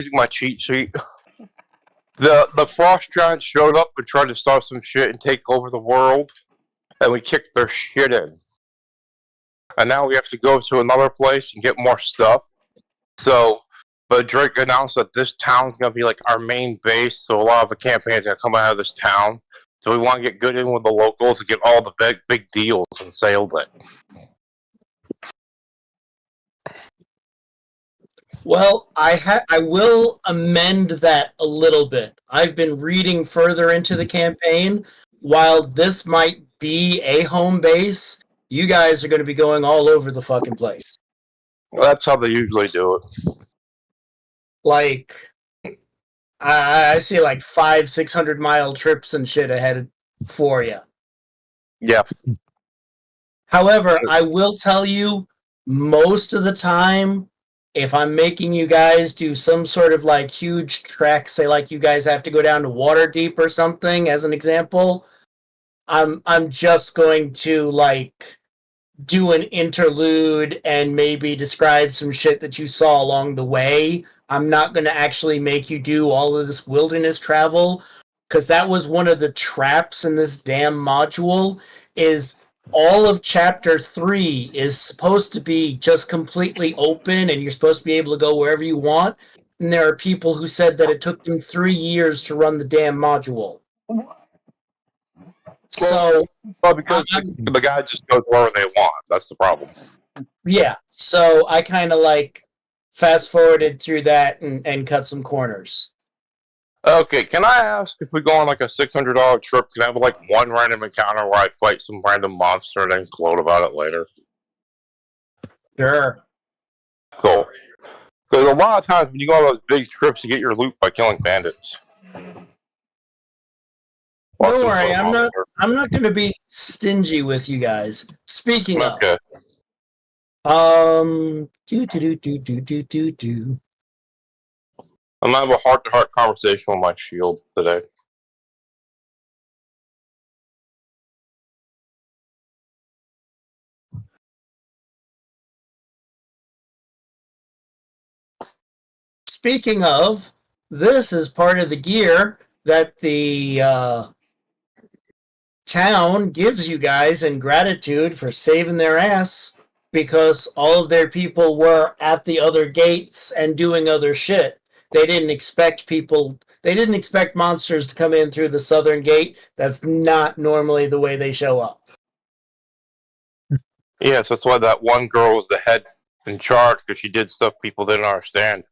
using my cheat sheet. The frost giants showed up and tried to start some shit and take over the world, and we kicked their shit in. And now we have to go to another place and get more stuff. So, but Drake announced that this town's gonna be like our main base, so a lot of the campaigns are gonna come out of this town. So we want to get good in with the locals and get all the big deals and sail it. Well, I will amend that a little bit. I've been reading further into the campaign. While this might be a home base, you guys are going to be going all over the fucking place. Well, that's how they usually do it. Like, I see like 500-600 mile trips and shit ahead for you. Yeah. However, I will tell you, most of the time, if I'm making you guys do some sort of like huge trek, say like you guys have to go down to Waterdeep or something, as an example, I'm just going to like do an interlude and maybe describe some shit that you saw along the way. I'm not going to actually make you do all of this wilderness travel, because that was one of the traps in this damn module, is all of chapter 3 is supposed to be just completely open and you're supposed to be able to go wherever you want. And there are people who said that it took them 3 years to run the damn module. So, well, because the guy just goes wherever they want. That's the problem. Yeah, so I kind of like fast forwarded through that and cut some corners. Okay, can I ask if we go on like a $600 trip, can I have like one random encounter where I fight some random monster and then gloat about it later? Sure. Cool. Because a lot of times when you go on those big trips, you get your loot by killing bandits. Don't worry, I'm not going to be stingy with you guys. Speaking of, I'm gonna have a heart-to-heart conversation with my shield today. Speaking of, this is part of the gear that the town gives you guys in gratitude for saving their ass, because all of their people were at the other gates and doing other shit. They didn't expect monsters to come in through the southern gate. That's not normally the way they show up. Yes, that's why that one girl was the head in charge, because she did stuff people didn't understand.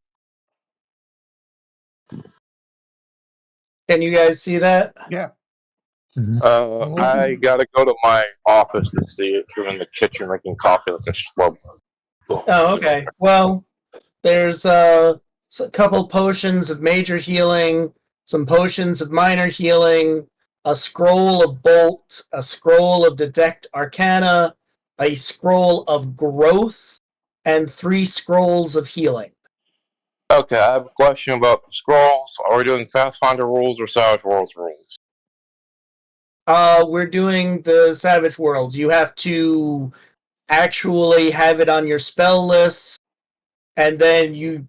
Can you guys see that? Yeah. I gotta go to my office to see it. You're in the kitchen making coffee like a schlub. Oh, okay. Well, there's a couple potions of major healing, some potions of minor healing, a scroll of bolt, a scroll of detect arcana, a scroll of growth, and 3 scrolls of healing. Okay, I have a question about the scrolls. Are we doing Pathfinder rules or Savage Worlds rules? We're doing the Savage Worlds. You have to actually have it on your spell list, and then you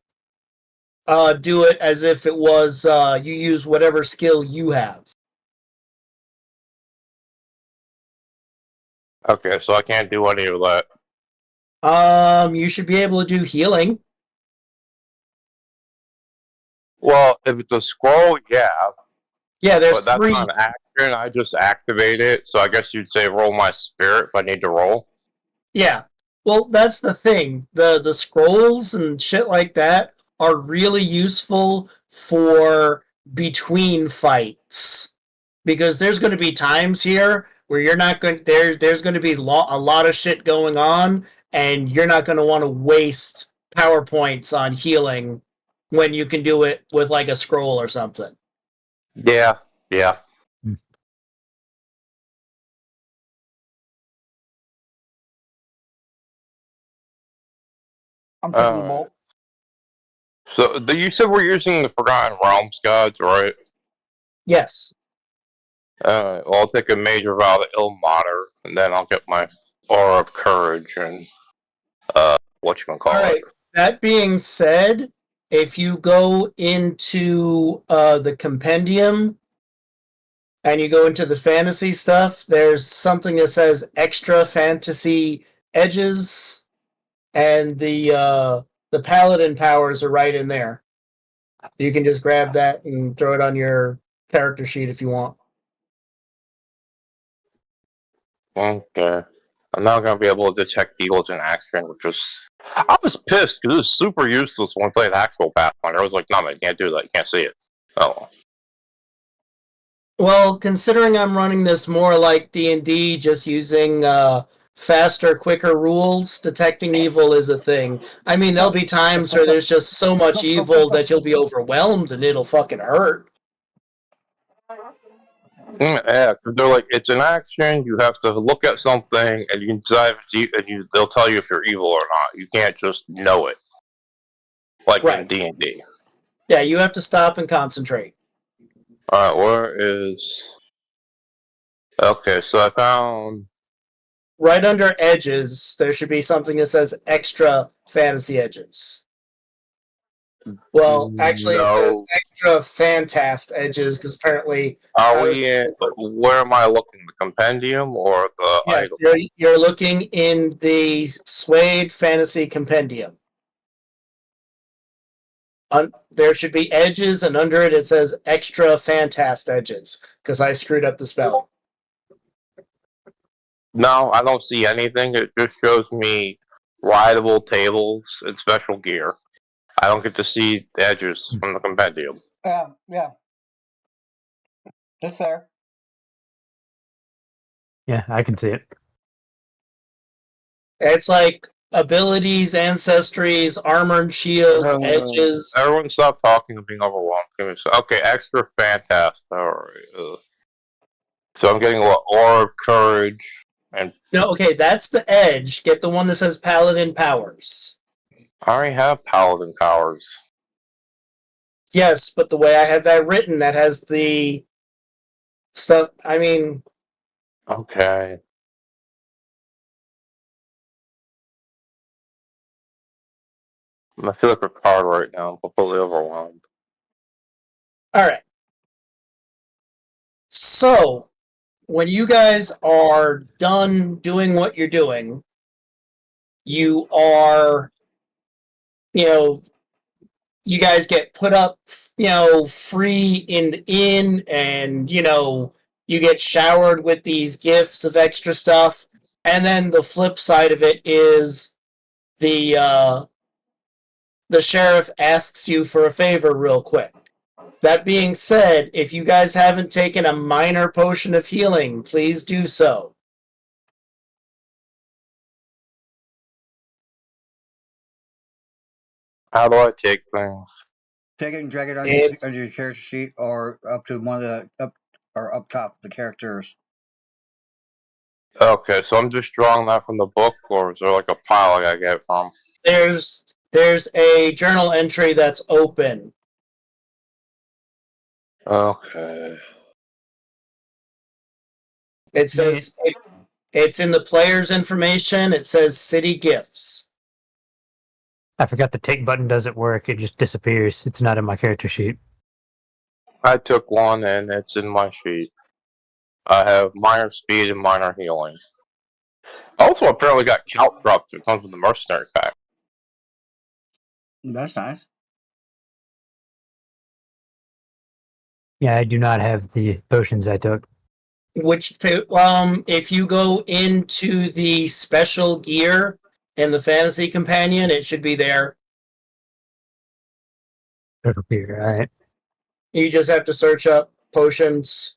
do it as if it was you use whatever skill you have. Okay, so I can't do any of that. You should be able to do healing. Well, if it's a scroll, yeah. Yeah, there's but that's 3. not an action. I just activate it, so I guess you'd say roll my spirit if I need to roll. Yeah. Well, that's the thing. The scrolls and shit like that are really useful for between fights, because there's going to be times here where you're not going there's going to be a lot of shit going on, and you're not going to want to waste PowerPoints on healing when you can do it with like a scroll or something. Yeah. I'm taking bolt. So you said we're using the Forgotten Realms gods, right? Yes. Well, I'll take a major vow to Ilmater, and then I'll get my Aura of Courage and whatchamacallit. All right. That being said, if you go into the compendium and you go into the fantasy stuff, there's something that says extra fantasy edges, and the paladin powers are right in there. You can just grab that and throw it on your character sheet if you want. Okay. I'm not gonna be able to detect eagles in action, which is. I was pissed because it was super useless when I played actual Pathfinder. I was like, no, man, you can't do that. You can't see it. Oh. Well, considering I'm running this more like D&D, just using faster, quicker rules, detecting evil is a thing. I mean, there'll be times where there's just so much evil that you'll be overwhelmed and it'll fucking hurt. Yeah, because they're like, it's an action. You have to look at something, and you can decide if it's they'll tell you if you're evil or not. You can't just know it, like in Right. D&D. Yeah, you have to stop and concentrate. All right, where is? Okay, so I found. Right under edges, there should be something that says extra fantasy edges. Well, actually, it says No. extra fantast edges because apparently. Are we in? Where am I looking? The compendium or the Yes, item? you're looking in the Suede Fantasy Compendium. There should be edges, and under it says extra fantast edges because I screwed up the spell. No, I don't see anything. It just shows me rideable tables and special gear. I don't get to see the edges from the compendium. Yeah. Just there. Yeah, I can see it. It's like abilities, ancestries, armor and shields, edges. Everyone stop talking and being overwhelmed. Okay, extra fantastic. Alright. So I'm getting what? Orb, courage, and. No, okay, that's the edge. Get the one that says Paladin Powers. I already have paladin powers. Yes, but the way I have that written, that has the stuff. I mean, Okay. I feel like a card right now. I'm completely overwhelmed. all right. So, when you guys are done doing what you're doing, you are, you guys get put up, free in the inn, and, you get showered with these gifts of extra stuff. And then the flip side of it is the sheriff asks you for a favor real quick. That being said, if you guys haven't taken a minor potion of healing, please do so. How do I take things? Take it and drag it on your character sheet or up to one of the up top of the characters. Okay, so I'm just drawing that from the book, or is there like a pile I gotta get it from? There's a journal entry that's open. Okay. It says it's in the player's information. It says city gifts. I forgot the take button doesn't work. It just disappears. It's not in my character sheet. I took one and it's in my sheet. I have minor speed and minor healing. Also, apparently got count drops that comes with the mercenary pack. That's nice. Yeah, I do not have the potions I took. If you go into the special gear in the Fantasy Companion, it should be there. All right. You just have to search up potions.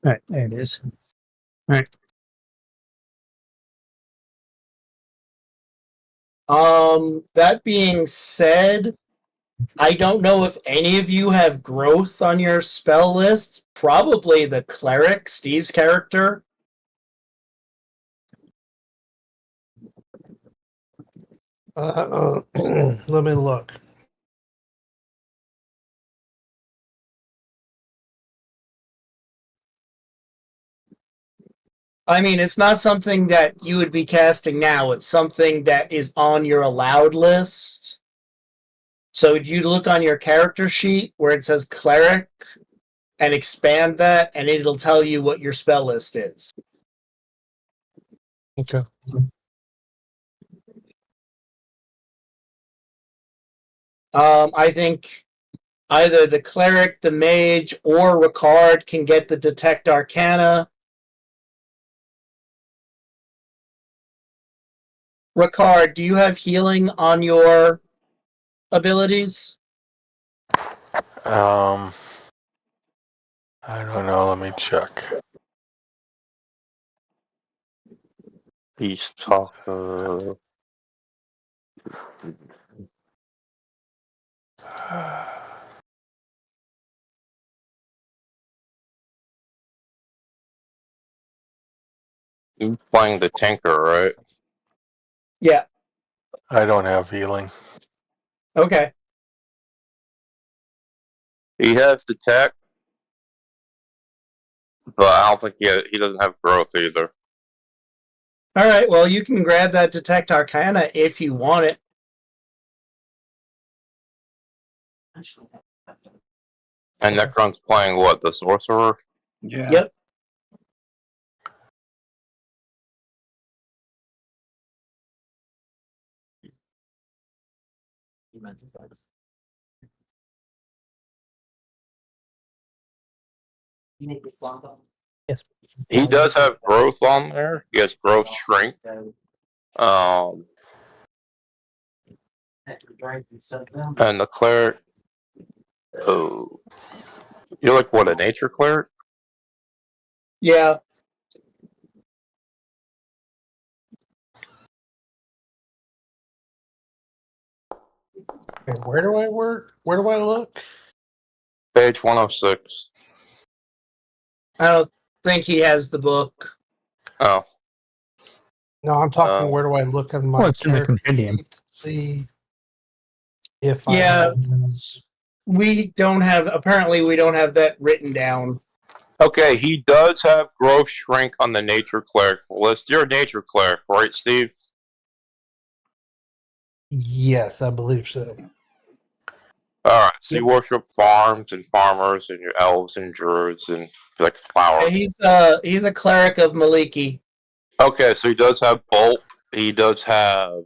All right, there it is. All right. That being said, I don't know if any of you have growth on your spell list. Probably the cleric, Steve's character. Let me look. I mean, it's not something that you would be casting now. It's something that is on your allowed list. So you look on your character sheet where it says cleric and expand that, and it'll tell you what your spell list is. Okay. I think either the cleric, the mage, or Ricard can get the detect arcana. Ricard, do you have healing on your abilities? I don't know. Let me check. He's talking. You playing the tanker, right? Yeah. I don't have healing. Okay. He has detect, but I don't think he doesn't have growth either. All right. Well, you can grab that detect arcana if you want it. And Necron's playing what? The sorcerer? Yeah. Yep. Yes. He does have growth on there. He has growth shrink. And the cleric. Oh, you're like what, a nature cleric? Yeah. Okay, where do I work? Where do I look? Page 106. I don't think he has the book. Oh, No, I'm talking. Where do I look on my Well, it's in the character compendium. sheet to see if I Yeah. have those? We don't have, apparently, we don't have that written down. okay. He does have growth shrink on the nature cleric list. You're a nature cleric, right, Steve? Yes, I believe so. Alright, so Yep. you worship farms and farmers and your elves and druids and like flowers. He's a cleric of Maliki. Okay, so he does have bolt. He does have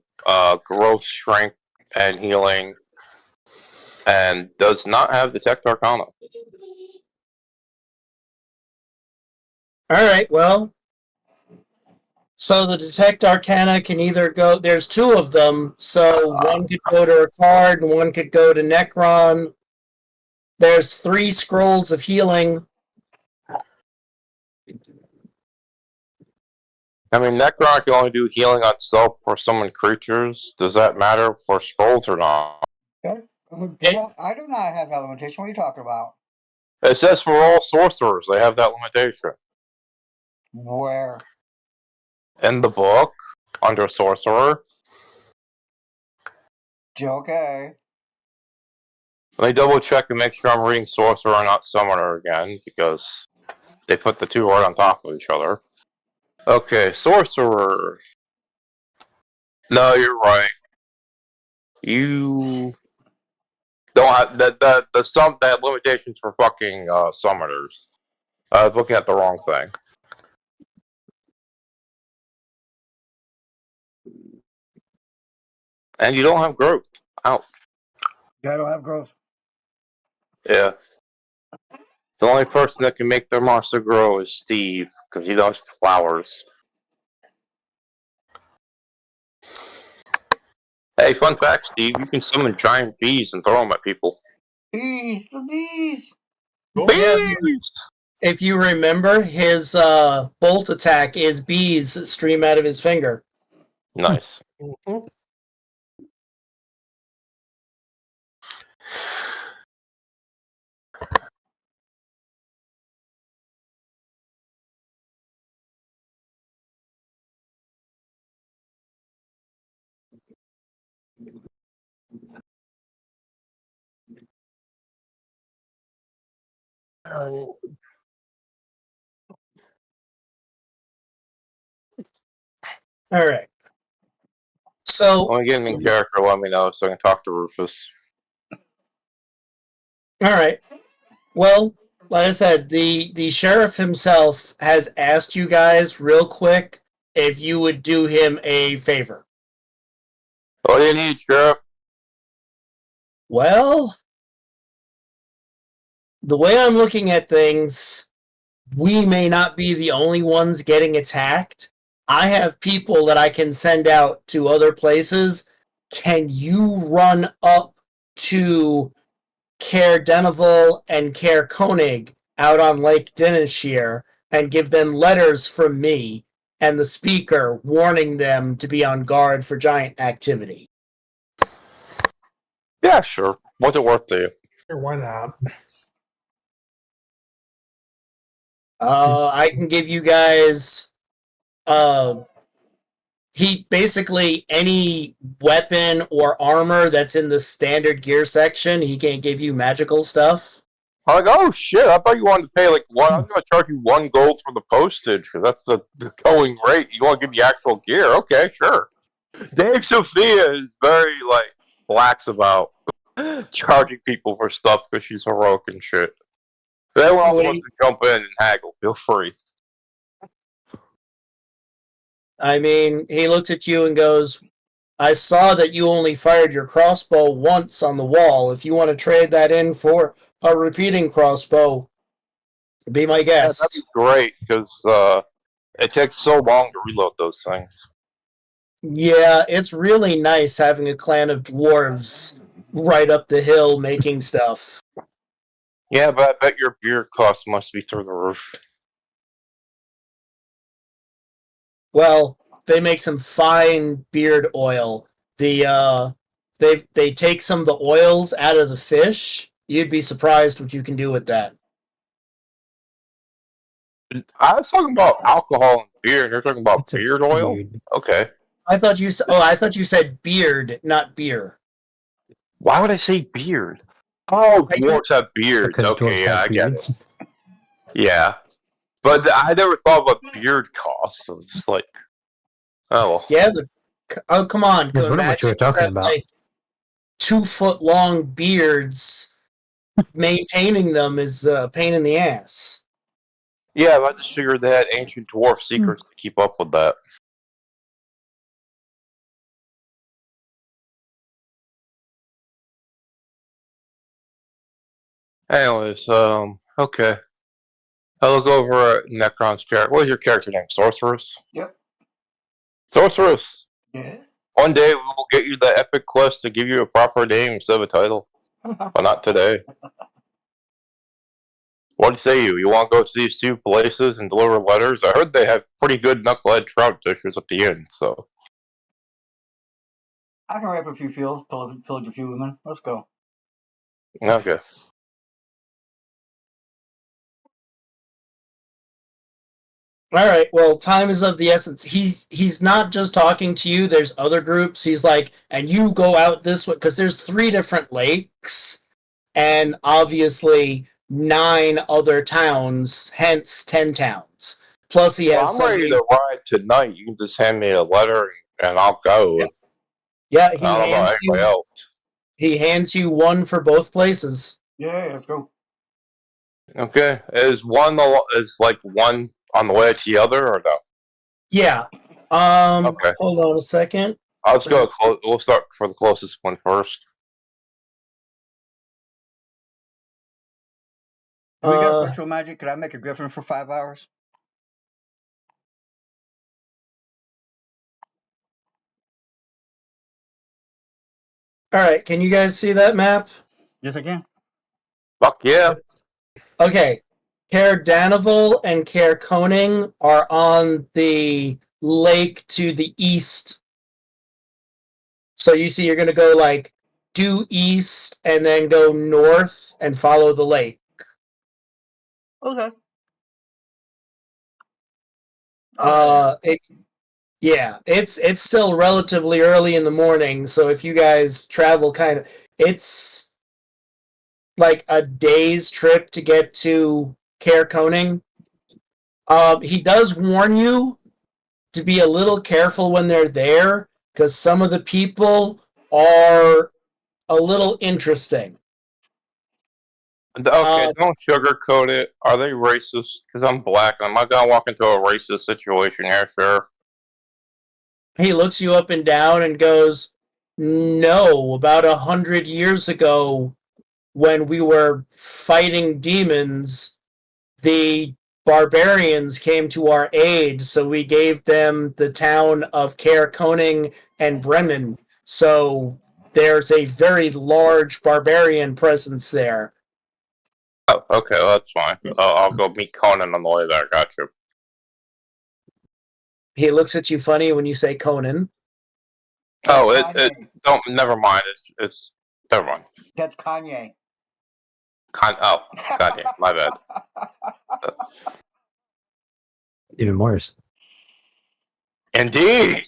growth, strength, and healing, and does not have detect arcana. All right. Well, so the detect arcana can either go. There's two of them, so one could go to Ricard and one could go to Necron. There's 3 scrolls of healing. I mean, Necron can only do healing on self or summon creatures. Does that matter for scrolls or not? I do not have that limitation. What are you talking about? It says for all sorcerers, they have that limitation. Where? In the book, under sorcerer. Okay. Let me double check and make sure I'm reading sorcerer and not summoner again, because they put the two right on top of each other. Okay, sorcerer. No, you're right. You don't have that limitations for fucking summoners. I was looking at the wrong thing. And you don't have growth. Ouch. Yeah, I don't have growth. Yeah. The only person that can make their monster grow is Steve, because he does flowers. Hey, fun fact, Steve, you can summon giant bees and throw them at people. Bees, the bees. Bees! If you remember, his bolt attack is bees that stream out of his finger. Nice. Mhm. All right. So, When we get in character, let me know so I can talk to Rufus. all right. Well, like I said, the sheriff himself has asked you guys real quick if you would do him a favor. What do you need, Sheriff? Well, the way I'm looking at things, we may not be the only ones getting attacked. I have people that I can send out to other places. Can you run up to Caer Denival and Caer Koenig out on Lake Dinneshear and give them letters from me and the speaker warning them to be on guard for giant activity? Yeah, sure. What's it worth to you? Sure, why not? I can give you guys he basically any weapon or armor that's in the standard gear section, he can't give you magical stuff. I'm like, oh shit! I thought you wanted to pay like one. I'm going to charge you 1 gold for the postage because that's the going rate. You want to give me actual gear? Okay, sure. Dave Sophia is very like lax about charging people for stuff because she's heroic and shit. If anyone else wants to jump in and haggle, feel free. I mean, he looks at you and goes, I saw that you only fired your crossbow once on the wall. If you want to trade that in for a repeating crossbow, be my Yeah, that'd guest. be great because it takes so long to reload those things. Yeah, it's really nice having a clan of dwarves right up the hill making stuff. Yeah, but I bet your beer cost must be through the roof. Well, they make some fine beard oil. They take some of the oils out of the fish. You'd be surprised what you can do with that. I was talking about alcohol and beer, and you're talking about It's a beard oil? beard. Okay. I thought you said beard, not beer. Why would I say beard? Oh, I dwarves have beards. Because Okay, dwarves yeah, have I get beards. it. Yeah. But I never thought about beard costs. So it's just like, oh. Yeah, come on. I was wondering what you were talking about. Like 2-foot long beards. Maintaining them is a pain in the ass. Yeah, I just figured they had ancient dwarf secrets to keep up with that. Anyways, okay. I'll look over at Necron's character. What is your character name? Sorceress? Yep. Sorceress! Yes. One day we will get you the epic quest to give you a proper name instead of a title. But not today. What say you? You want to go see 2 places and deliver letters? I heard they have pretty good knucklehead trout dishes at the end, so. I can wrap a few fields, pillage a few women. Let's go. Okay. All right. Well, time is of the essence. He's not just talking to you. There's other groups. He's like, and you go out this way because there's 3 different lakes, and obviously 9 other towns. Hence 10 towns. Plus, he has. I'm ready to ride tonight. You can just hand me a letter and I'll go. Yeah, I don't know about anybody else. he hands you one for both places. Yeah, let's go. Okay. Is one on the way to the other or no? Yeah. Okay. Hold on a second. Let's go. We'll start for the closest one first. If we got ritual magic, could I make a griffin for 5 hours? All right. Can you guys see that map? Yes, I can. Fuck yeah. Okay. Caer Danival and Caer Koning are on the lake to the east. So you see, you're going to go like due east and then go north and follow the lake. Okay. It's still relatively early in the morning, so if you guys travel it's like a day's trip to get to Caer Koning. He does warn you to be a little careful when they're there because some of the people are a little interesting. Okay, don't sugarcoat it. Are they racist? Because I'm black. Am I gonna walk into a racist situation here, sir? He looks you up and down and goes, "No, about 100 years ago, when we were fighting demons, the barbarians came to our aid, so we gave them the town of Caer Koning and Bremen. So there's a very large barbarian presence there." Oh, okay, well, that's fine. I'll go meet Conan on the way there. Gotcha. He looks at you funny when you say Conan. Oh, That's it don't. Never mind. It's never mind. That's Kanye. Oh, God, yeah, my bad. Even worse. Indeed.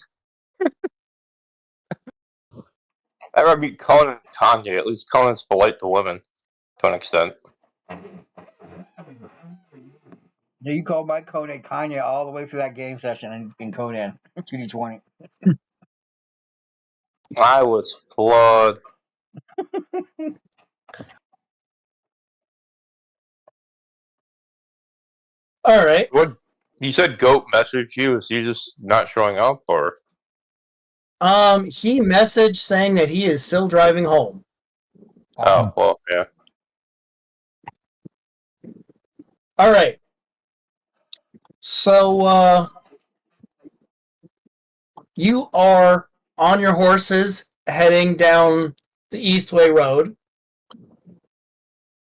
I meet Conan and Kanye. At least Conan's polite to women, to an extent. You called my Conan Kanye all the way through that game session in Conan 2D20. I was flawed. All right. What? You said Goat messaged you. Is he just not showing up, or? He messaged saying that he is still driving home. Oh, well, yeah. All right. So, you are on your horses heading down the Eastway Road.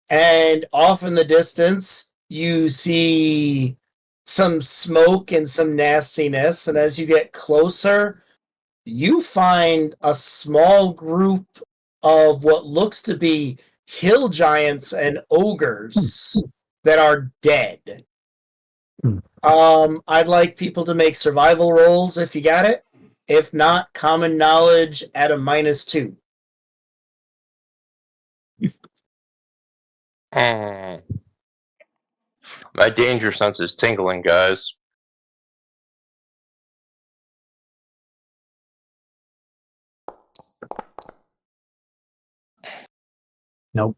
And off in the distance, you see some smoke and some nastiness. And as you get closer, you find a small group of what looks to be hill giants and ogres that are dead. I'd like people to make survival rolls if you got it. If not, common knowledge at a -2. My danger sense is tingling, guys. Nope.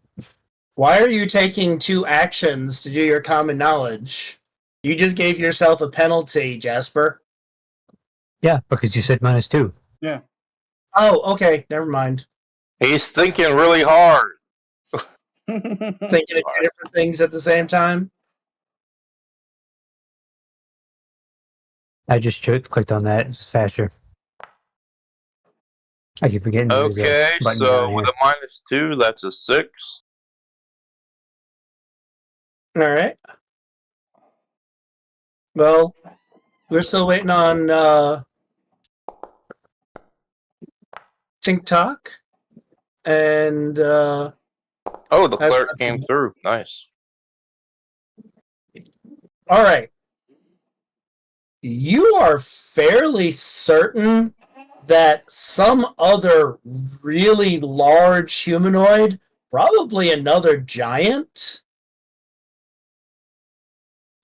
Why are you taking 2 actions to do your common knowledge? You just gave yourself a penalty, Jasper. Yeah, because you said -2. Oh, okay. Never mind. He's thinking really hard. Thinking of 2 different things at the same time? I just clicked on that. It's faster. I keep forgetting. there's a Okay, button so down with here. a -2, that's a 6. All right. Well, we're still waiting on TikTok. And Oh, the That's clerk not came too through. Nice. all right. You are fairly certain that some other really large humanoid, probably another giant,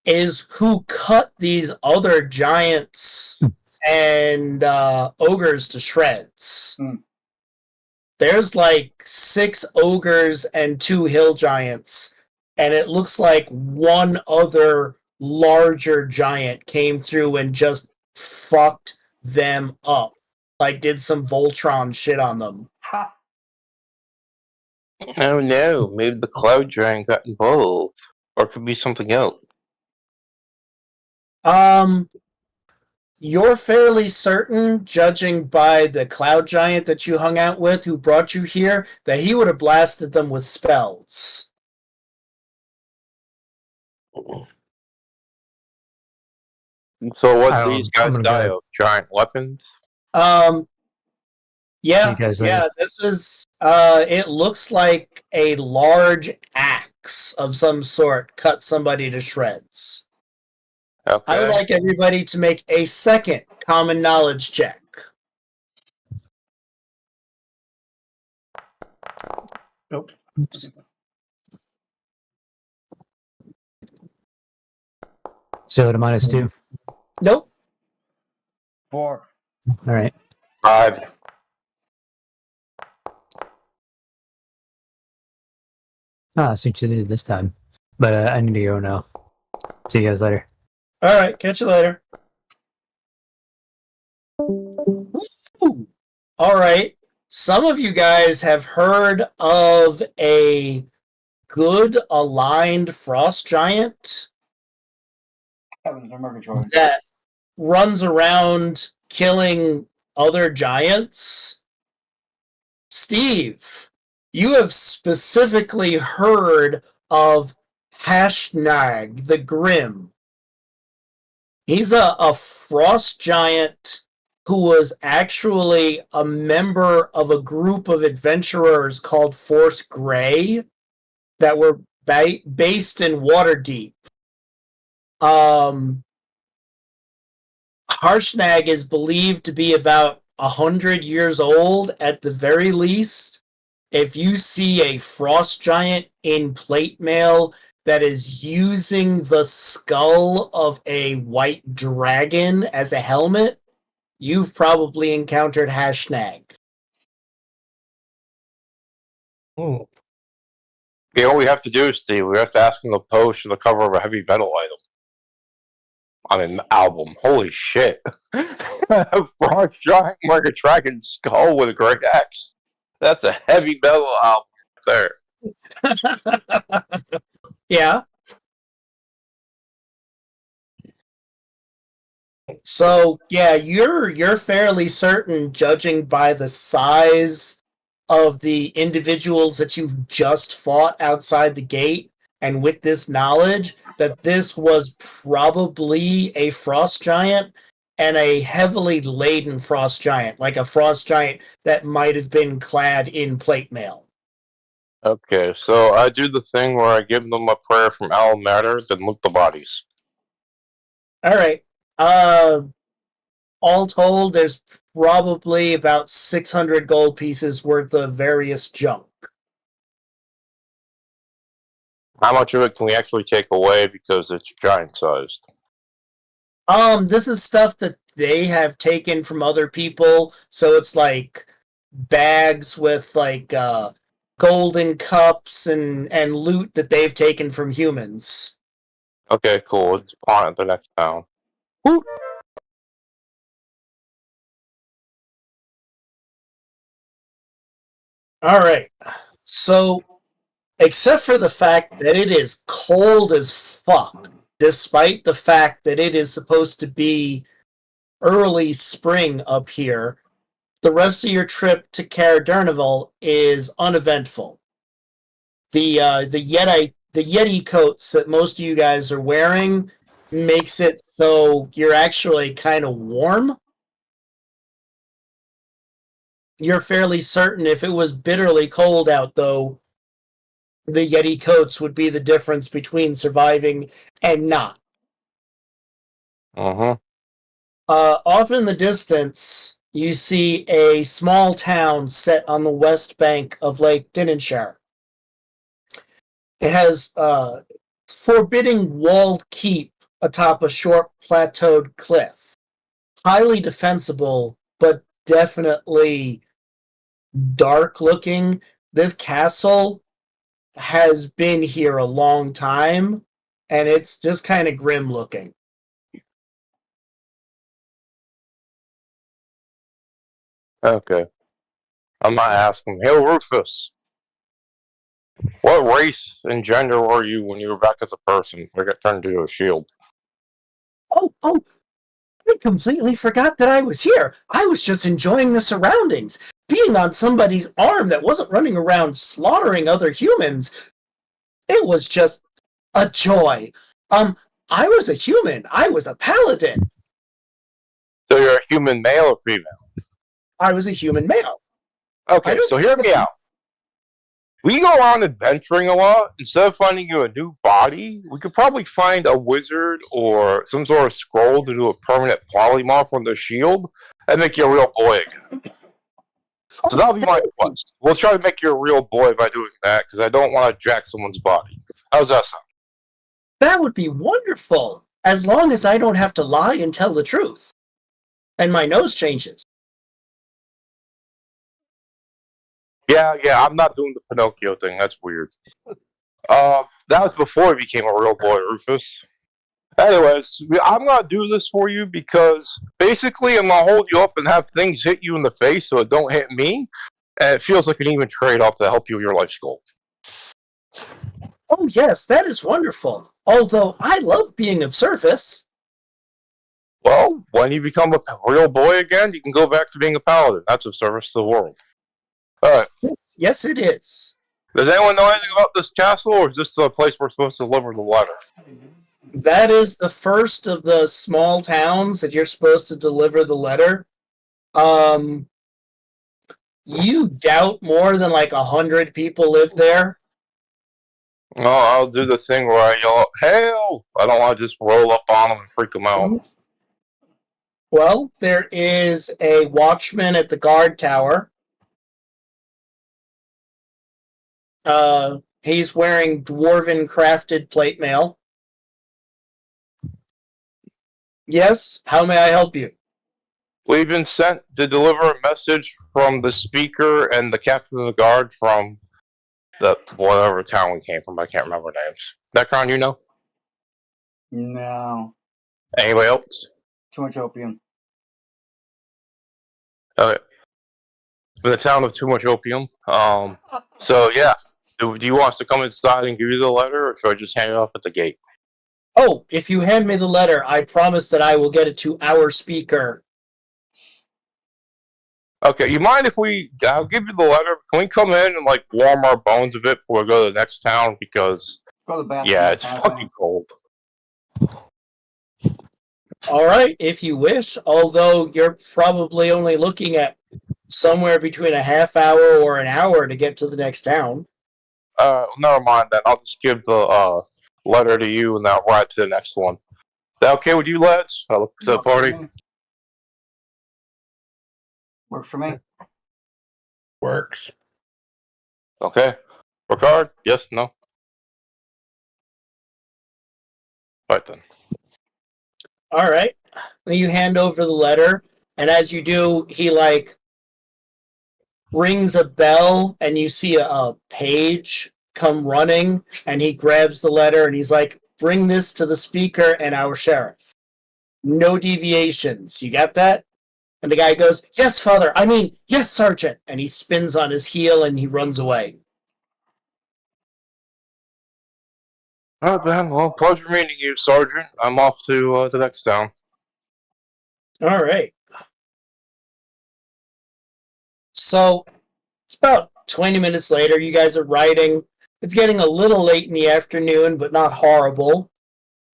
is who cut these other giants and ogres to shreds. There's like 6 ogres and 2 hill giants, and it looks like one other larger giant came through and just fucked them up. Like did some Voltron shit on them. Ha! Oh no, maybe the cloud giant got involved. Or it could be something else. You're fairly certain, judging by the cloud giant that you hung out with who brought you here, that he would have blasted them with spells. So what I don't these know, I'm guys gonna die go- of? Giant weapons? Yeah, You guys, this is it looks like a large axe of some sort cut somebody to shreds. Okay. I would like everybody to make a second common knowledge check. Nope. Still at a -2. Nope. 4. All right. 5. Ah, since you did it this time. But I need to go now. See you guys later. All right, catch you later. Woo! All right. Some of you guys have heard of a good aligned frost giant Heavens of Murgatroyd. that runs around killing other giants. Steve, you have specifically heard of Hashnag the Grim. He's a frost giant who was actually a member of a group of adventurers called Force Grey that were based in Waterdeep. Harshnag is believed to be about 100 years old at the very least. If you see a frost giant in plate mail that is using the skull of a white dragon as a helmet, you've probably encountered Hashnag. Hmm. Okay, all we have to do, Steve, we have to ask him to post the cover of a heavy metal item on an album. Holy shit. Frost Giant like a dragon skull with a great axe. That's a heavy metal album there. Yeah. So yeah, you're fairly certain, judging by the size of the individuals that you've just fought outside the gate, and with this knowledge, that this was probably a frost giant, and a heavily laden frost giant, like a frost giant that might have been clad in plate mail. Okay, so I do the thing where I give them a prayer from Al Matter, then loot the bodies. All right. All told, there's probably about 600 gold pieces worth of various junk. How much of it can we actually take away because it's giant sized? This is stuff that they have taken from other people, so it's like bags with like golden cups and loot that they've taken from humans. Okay, cool. Let's pawn at the next town. All right. So, except for the fact that it is cold as fuck, despite the fact that it is supposed to be early spring up here, the rest of your trip to Caer Dineval is uneventful. The Yeti coats that most of you guys are wearing makes it so you're actually kind of warm. You're fairly certain if it was bitterly cold out, though, the Yeti coats would be the difference between surviving and not. Off in the distance, you see a small town set on the west bank of Lake Dinenshire. It has a forbidding walled keep atop a short plateaued cliff. Highly defensible, but definitely dark looking. This castle has been here a long time, and it's just kind of grim looking. Okay. I'm not asking. Hey, Rufus. What race and gender were you when you were back as a person? I got turned into a shield. Oh, I completely forgot that I was here. I was just enjoying the surroundings. Being on somebody's arm that wasn't running around slaughtering other humans, it was just a joy. I was a human. I was a paladin. So you're a human male or female? I was a human male. Okay, so hear me out. We go on adventuring a lot. Instead of finding you a new body, we could probably find a wizard or some sort of scroll to do a permanent polymorph on the shield and make you a real boy again. So that'll be my quest. We'll try to make you a real boy by doing that, because I don't want to jack someone's body. How's that sound? That would be wonderful, as long as I don't have to lie and tell the truth. And my nose changes. Yeah, I'm not doing the Pinocchio thing. That's weird. That was before he became a real boy, Rufus. Anyways, I'm gonna do this for you because basically I'm gonna hold you up and have things hit you in the face so it don't hit me, and it feels like an even trade-off to help you with your life goal. Oh, yes, that is wonderful. Although I love being of service. Well, when you become a real boy again, you can go back to being a paladin. That's a service to the world. Alright. Yes, it is. Does anyone know anything about this castle, or is this the place we're supposed to deliver the letter? That is the first of the small towns that you're supposed to deliver the letter. You doubt more than like 100 people live there? No, I'll do the thing where I yell, "Hail!" I don't want to just roll up on them and freak them out. Well, there is a watchman at the guard tower. He's wearing dwarven crafted plate mail. Yes, how may I help you? We've been sent to deliver a message from the speaker and the captain of the guard from the whatever town we came from. I can't remember names. Necron, you know? No. Anybody else? Too much opium. Okay. In the town of Too Much Opium. So yeah. Do you want us to come inside and give you the letter, or should I just hand it off at the gate? Oh, if you hand me the letter, I promise that I will get it to our speaker. Okay, you mind if I'll give you the letter. Can we come in and like warm our bones a bit before we go to the next town? Because Go to the bathroom. yeah, it's kind of fucking thing. cold. All right, if you wish, although you're probably only looking at somewhere between a half hour or an hour to get to the next town. Never mind then. I'll just give the letter to you and I'll ride to the next one. Is that okay with you, lads? I look to the Works for party. me. Works for me. Works. Okay. Ricard? Yes? No? Right then. All right. You hand over the letter, and as you do, he like rings a bell, and you see a page come running, and he grabs the letter, and he's like, "Bring this to the speaker and our sheriff. No deviations. You got that?" And the guy goes, "Yes, Father. I mean, yes, Sergeant." And he spins on his heel and he runs away. Alright, man. Well, pleasure meeting you, Sergeant. I'm off to the next town. All right. So it's about 20 minutes later. You guys are riding. It's getting a little late in the afternoon, but not horrible.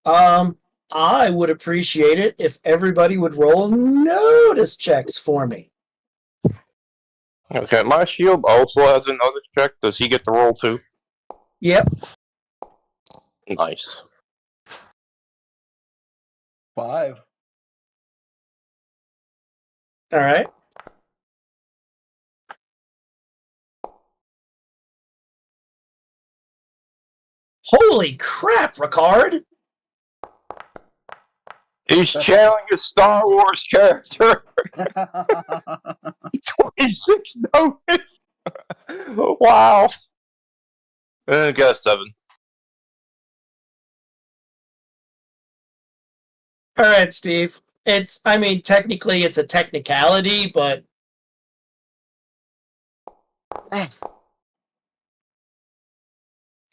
I would appreciate it if everybody would roll notice checks for me. Okay, my shield also has another check. Does he get the roll too? Yep. Nice. 5. All right. Holy crap, Ricard! He's channeling his Star Wars character. 26 notice. Wow. I got a 7. All right, Steve. Technically it's a technicality, but all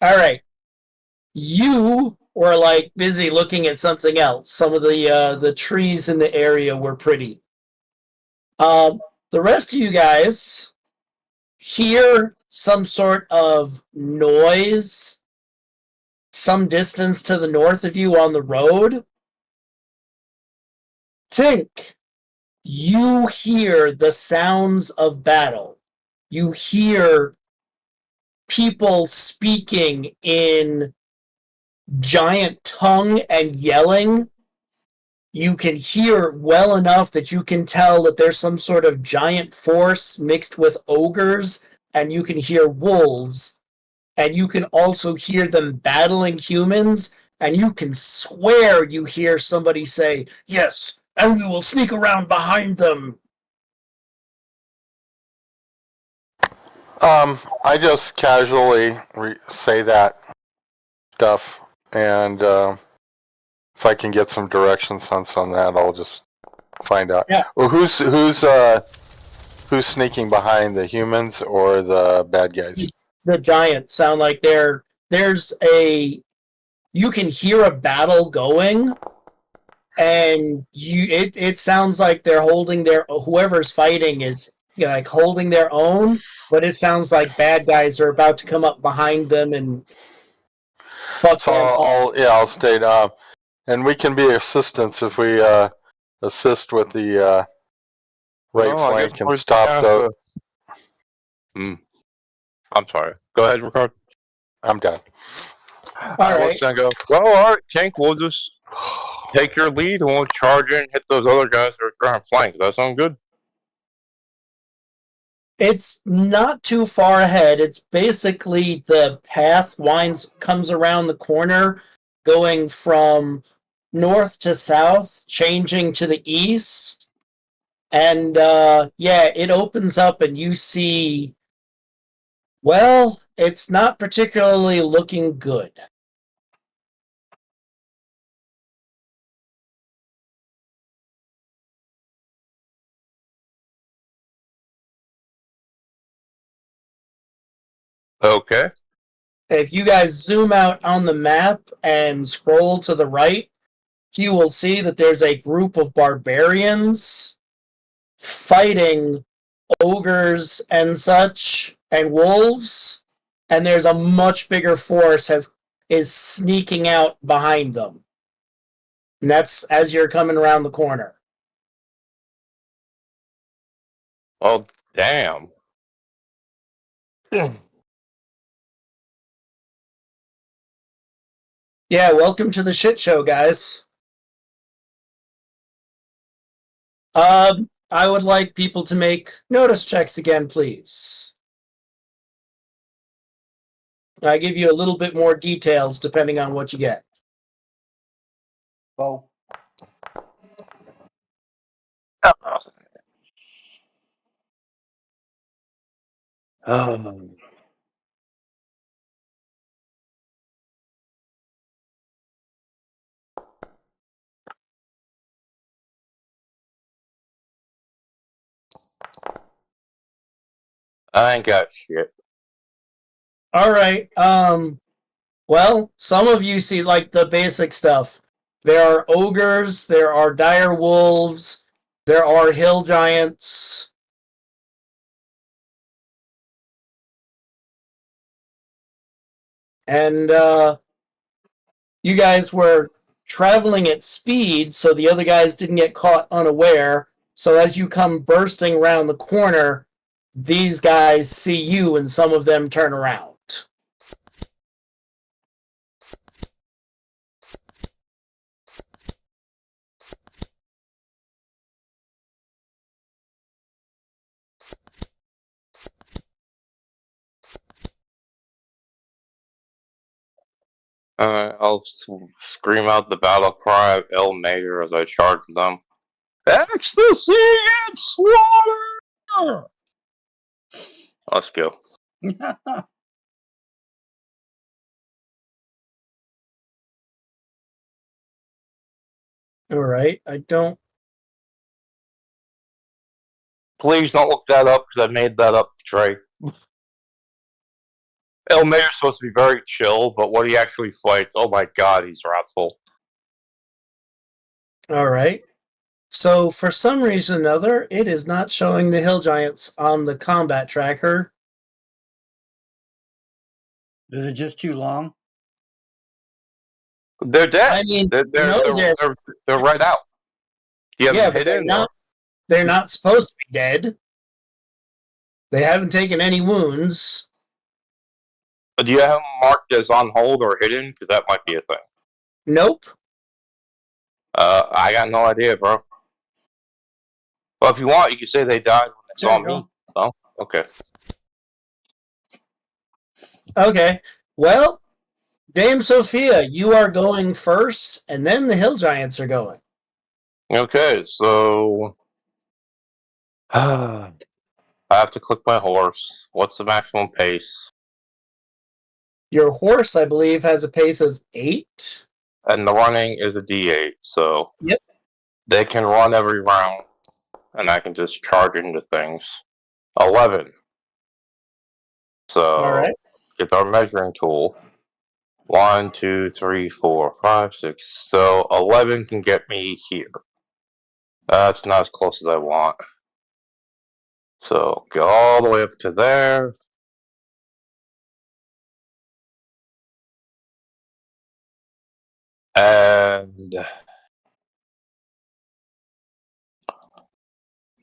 right. You were like busy looking at something else. Some of the trees in the area were pretty. The rest of you guys hear some sort of noise some distance to the north of you on the road. Tink, you hear the sounds of battle. You hear people speaking in giant tongue and yelling. You can hear well enough that you can tell that there's some sort of giant force mixed with ogres, and you can hear wolves, and you can also hear them battling humans, and you can swear you hear somebody say, "Yes, and we will sneak around behind them. I just casually say that stuff, and if I can get some directions on some of that, I'll just find out. Yeah. Well, who's sneaking behind, the humans or the bad guys? The giants sound like there's a, you can hear a battle going, and it sounds like they're holding their, whoever's fighting is like holding their own, but it sounds like bad guys are about to come up behind them and fuck So them up. I'll state, and we can be assistants if we assist with the right Well, I guess flank and we're stop gonna the. I'm sorry. Go ahead, Ricardo. I'm done. All right. Let's then go. Well, all right, Tank. We'll just take your lead and we'll charge in and hit those other guys that are trying to flank. Does that sound good? It's not too far ahead. It's basically the path comes around the corner, going from north to south, changing to the east. And it opens up and you see, well, it's not particularly looking good. Okay. If you guys zoom out on the map and scroll to the right, you will see that there's a group of barbarians fighting ogres and such and wolves, and there's a much bigger force is sneaking out behind them. And that's as you're coming around the corner. Oh, damn. Yeah, welcome to the shit show, guys. I would like people to make notice checks again, please. I give you a little bit more details depending on what you get. Bo. Oh. I ain't got shit. All right. Well, some of you see like the basic stuff. There are ogres, there are dire wolves, there are hill giants. And you guys were traveling at speed, so the other guys didn't get caught unaware. So as you come bursting around the corner, these guys see you and some of them turn around. I'll scream out the battle cry of El Mayor as I charge them. Ecstasy and slaughter! Let's go. All right. I don't. Please don't look that up because I made that up, Trey. El Mayor's supposed to be very chill, but when he actually fights, oh my god, he's wrathful. All right. So for some reason or another, it is not showing the hill giants on the combat tracker. Is it just too long? They're dead. I mean, They're right out. You have yeah, them but hidden? they're not supposed to be dead. They haven't taken any wounds. Do you have them marked as on hold or hidden? Because that might be a thing. Nope. I got no idea, bro. Well, if you want, you can say they died when they saw There you me. Oh, okay. Okay. Well, Dame Sophia, you are going first, and then the hill giants are going. Okay, so I have to click my horse. What's the maximum pace? Your horse, I believe, has a pace of 8. And the running is a D8, so Yep. they can run every round, and I can just charge into things. 11. So All right. get our measuring tool. 1, 2, 3, 4, 5, 6. So 11 can get me here. That's not as close as I want. So go all the way up to there. And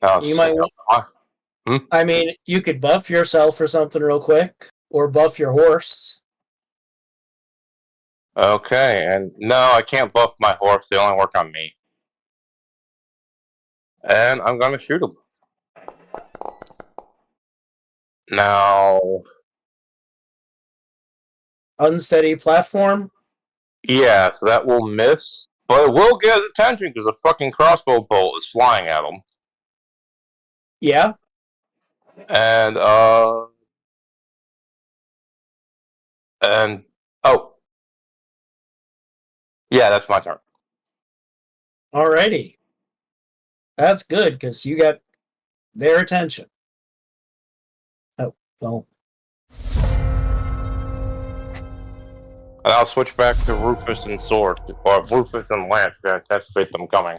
now You might want- I mean, you could buff yourself or something real quick, or buff your horse. Okay, and no, I can't buff my horse. They only work on me. And I'm gonna shoot him. Now, Unsteady platform. yeah, so that will miss, but it will get his attention because a fucking crossbow bolt is flying at him. Yeah. And oh, yeah, that's my turn. Alrighty. That's good because you got their attention. Oh, well. And I'll switch back to Rufus and Sword, or Rufus and Lance to anticipate them coming.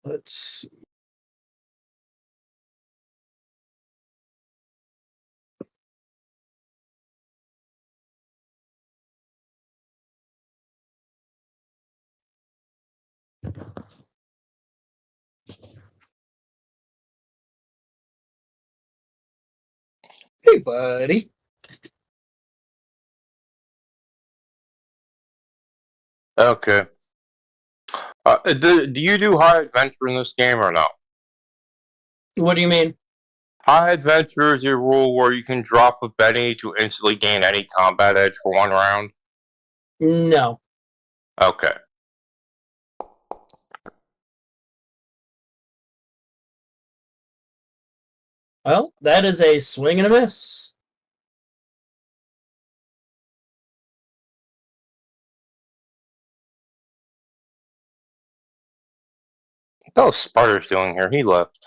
Let's see. Hey, buddy. Okay. Do you do high adventure in this game or no? What do you mean? High adventure is a rule where you can drop a Benny to instantly gain any combat edge for 1 round. No. Okay. Well, that is a swing and a miss. What was Sparta's doing here? He left.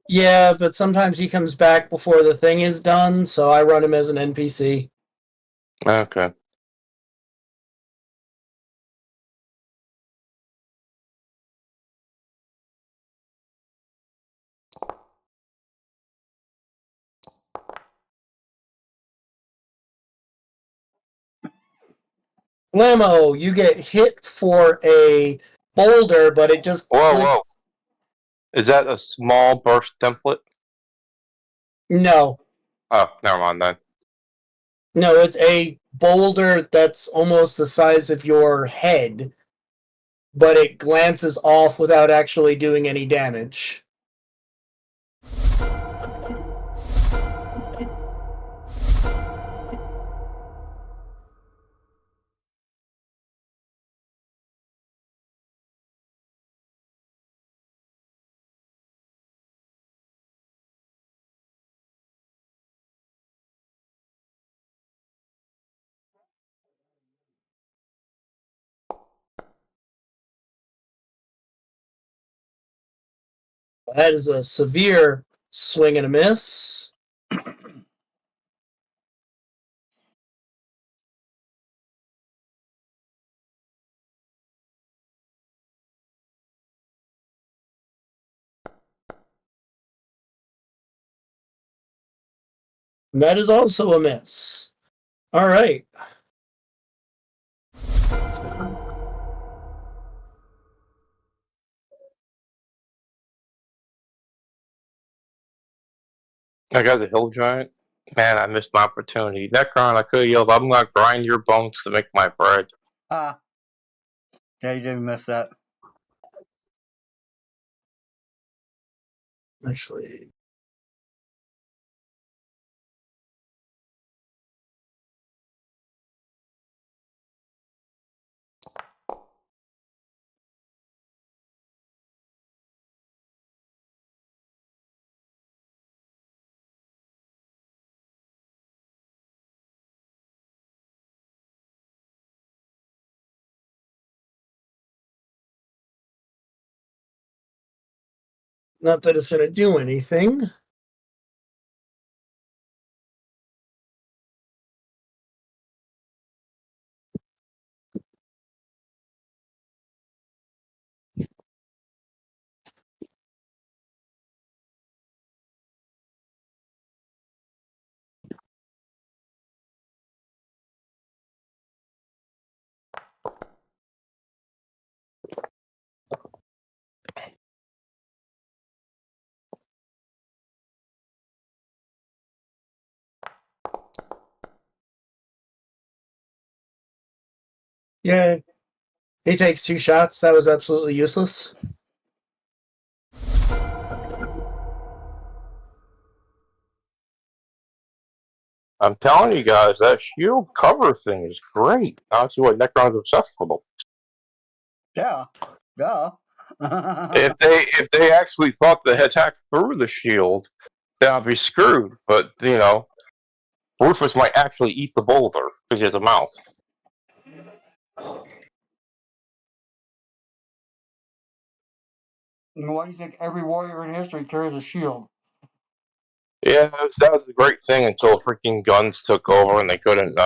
Yeah, but sometimes he comes back before the thing is done, so I run him as an NPC. Okay. Lamo, you get hit for a boulder, but it just Whoa. Is that a small burst template? No. Oh, never mind then. No, it's a boulder that's almost the size of your head, but it glances off without actually doing any damage. That is a severe swing and a miss. That is also a miss. All right. I got the hill giant. Man, I missed my opportunity. Necron, I could have yelled, I'm gonna grind your bones to make my bread. Ah. Yeah, you did miss that. Actually, Not that it's going to do anything. Yeah, he takes 2 shots. That was absolutely useless. I'm telling you guys, that shield cover thing is great. I don't see why Necron's obsessed with them. Yeah. Duh. If they actually thought they had attacked through the shield, then I'd be screwed. But you know, Rufus might actually eat the boulder because he has a mouth. Why do you think every warrior in history carries a shield? Yeah, that was a great thing until freaking guns took over and they couldn't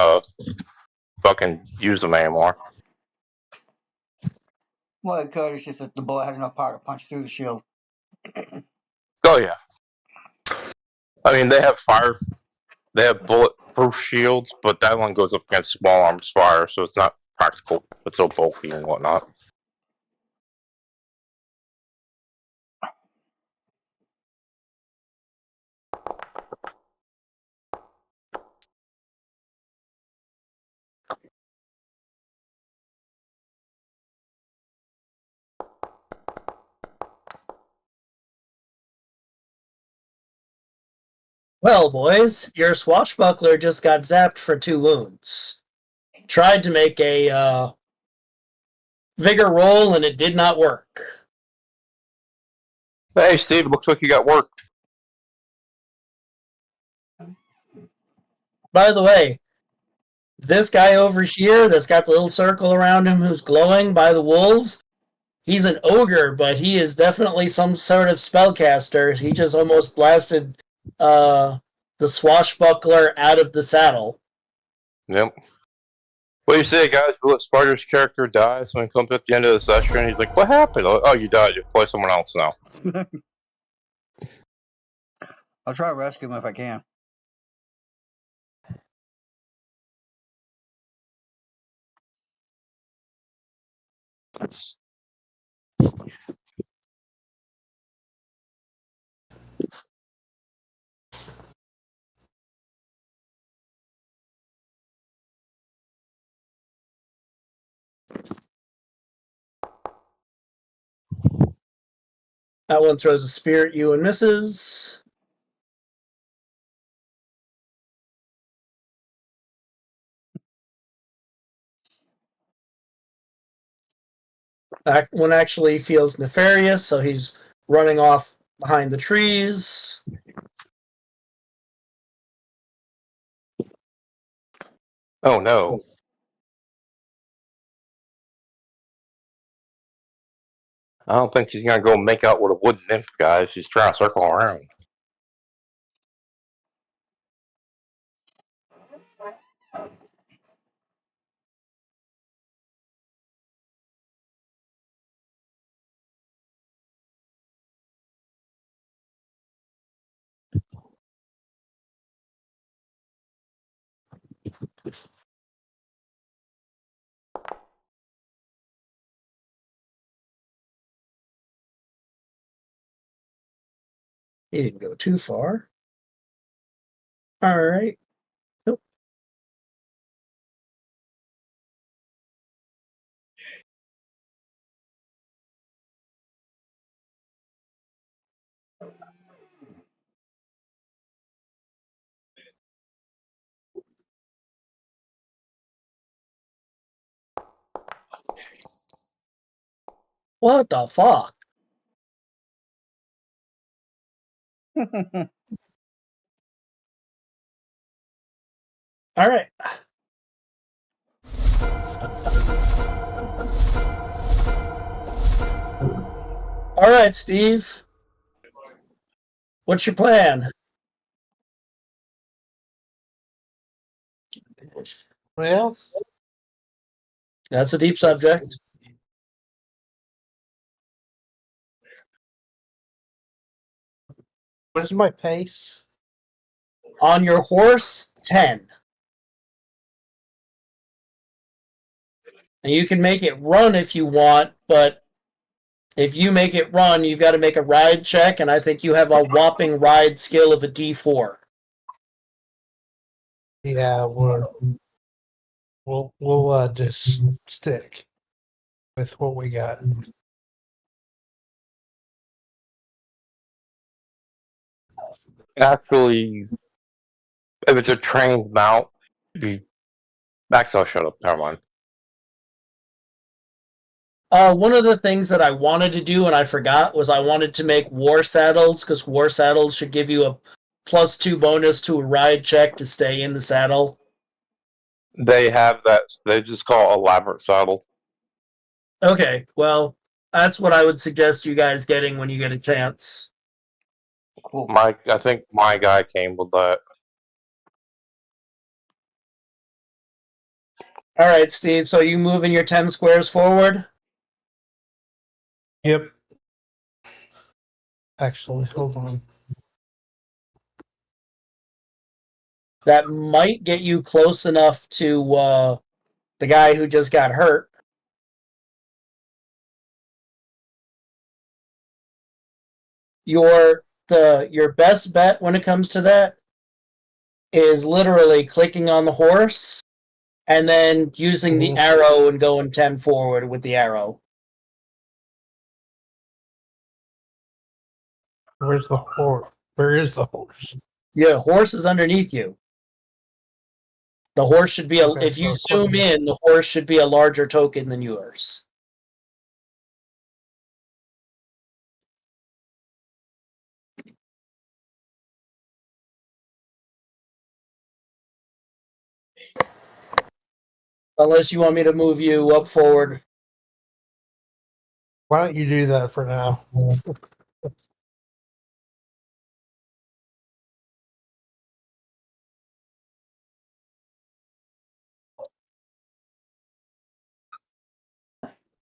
fucking use them anymore. Well, it could. It's just that the bullet had enough power to punch through the shield. Oh yeah. I mean, they have bulletproof shields, but that one goes up against small arms fire, so it's not practical. It's so bulky and whatnot. Well, boys, your swashbuckler just got zapped for 2 wounds. Tried to make a vigor roll, and it did not work. Hey, Steve, looks like you got worked. By the way, this guy over here that's got the little circle around him who's glowing by the wolves, he's an ogre, but he is definitely some sort of spellcaster. He just almost blasted the swashbuckler out of the saddle. Yep. What do you say, guys? Will Spider's character dies when he comes at the end of the session? He's like, "What happened? Oh, you died. You play someone else now." I'll try to rescue him if I can. That one throws a spear at you and misses. That one actually feels nefarious, so he's running off behind the trees. Oh no. I don't think he's gonna go make out with a wooden nymph, guys. He's trying to circle around. He didn't go too far. All right. Nope. What the fuck? All right. All right, Steve. What's your plan? Well, That's a deep subject. what is my pace? On your horse, 10. And you can make it run if you want, but if you make it run, you've got to make a ride check, and I think you have a whopping ride skill of a D4. Yeah, we'll just stick with what we got. Actually, if it's a trained mount, you. Actually, I'll shut up. Never mind. One of the things that I wanted to do and I forgot was I wanted to make war saddles, because war saddles should give you a +2 bonus to a ride check to stay in the saddle. They have that. They just call it elaborate saddle. Okay, well, that's what I would suggest you guys getting when you get a chance. Cool. I think my guy came with that. All right, Steve, so you moving your 10 squares forward? Yep. Actually, hold on. That might get you close enough to the guy who just got hurt. Your best bet when it comes to that is literally clicking on the horse and then using the arrow and going 10 forward with the arrow. Where's the horse? Where is the horse? Yeah, horse is underneath you. The horse should be Okay, if you so zoom in, the horse should be a larger token than yours. Unless you want me to move you up forward. Why don't you do that for now?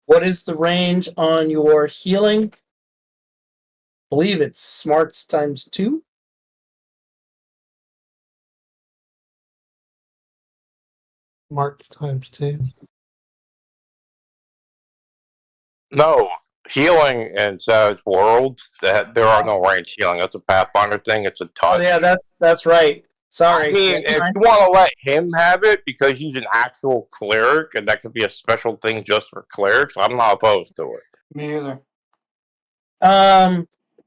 What is the range on your healing? I believe it's smarts times 2. March times 2. No, healing in Savage World, that there are no range healing. That's a Pathfinder thing. It's a touch. Oh yeah, that's right. Sorry. I mean, if you want to let him have it because he's an actual cleric, and that could be a special thing just for clerics, I'm not opposed to it. Me either.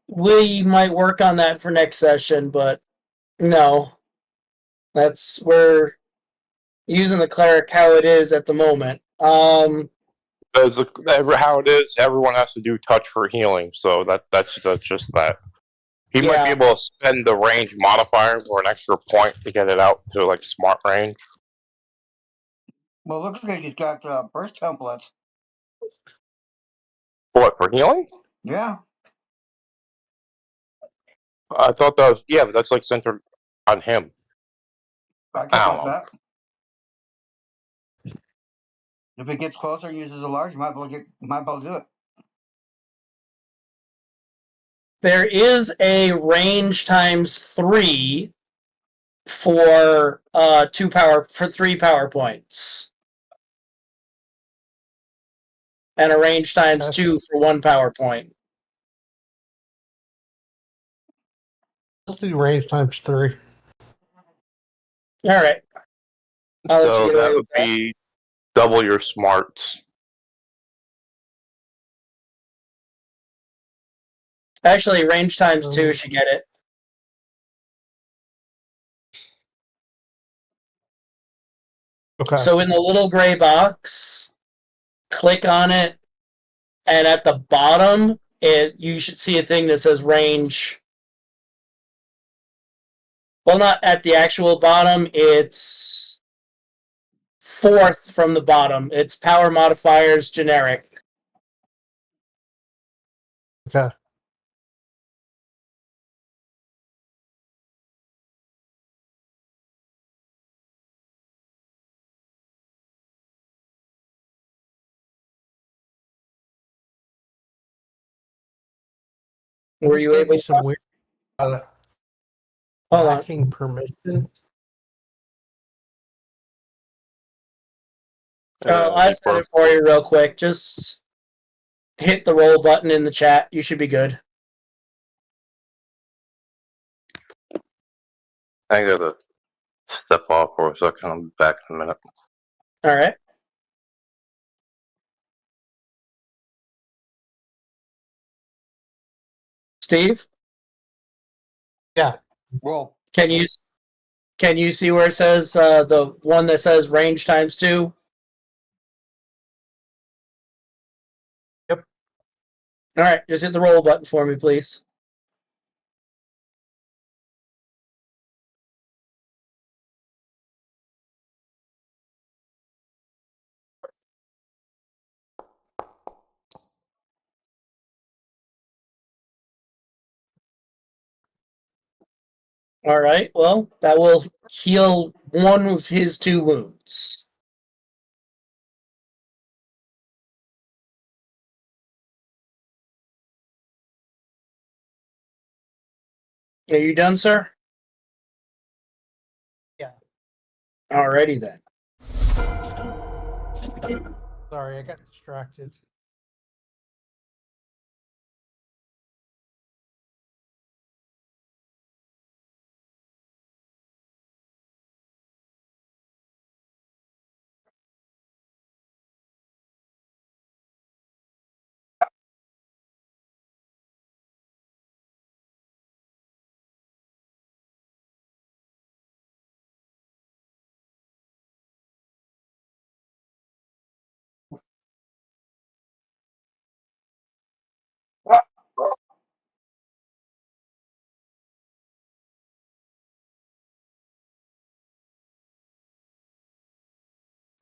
We might work on that for next session, but no. We're using the cleric how it is at the moment. How it is, everyone has to do touch for healing, so that's just that. He might be able to spend the range modifier for an extra point to get it out to like smart range. Well, it looks like he's got burst templates. What, for healing? Yeah. I thought that was, but that's like centered on him. I can that. If it gets closer and uses a large, you might be able to do it. There is a range times 3 for 3 power points. And a range times 2 for 1 power point. Let's do range times 3. All right. So that would be double your smarts. Actually, range times 2 should get it. Okay. So in the little gray box, click on it, and at the bottom, you should see a thing that says range. Well, not at the actual bottom, it's 4th from the bottom. It's power modifiers generic. Okay. Were you able to? some weird Hold on. lacking permission? I said it for you real quick. Just hit the roll button in the chat. You should be good. I gotta step off for a second. I'll be back in a minute. All right. Steve, Roll. can you see where it says the one that says range ×2? Yep. All right, just hit the roll button for me, please. All right, well, that will heal one of his 2 wounds. Are you done, sir? Yeah. Alrighty then. Sorry, I got distracted.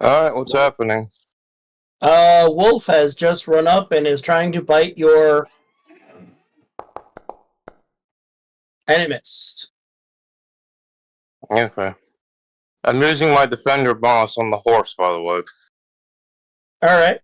Alright, what's happening? Wolf has just run up and is trying to bite your animist. Okay. I'm using my defender bonus on the horse, by the way. Alright.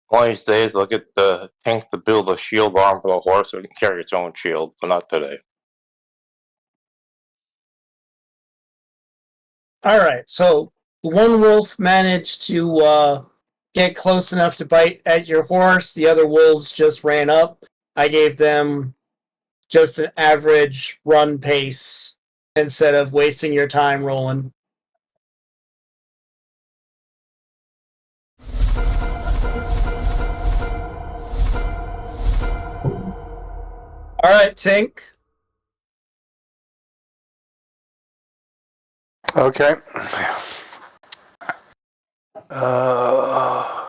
One of these days, I'll get the tank to build a shield arm for the horse so it can carry its own shield, but not today. Alright, so one wolf managed to get close enough to bite at your horse. The other wolves just ran up. I gave them just an average run pace instead of wasting your time rolling. Alright, Tink. Okay. Uh,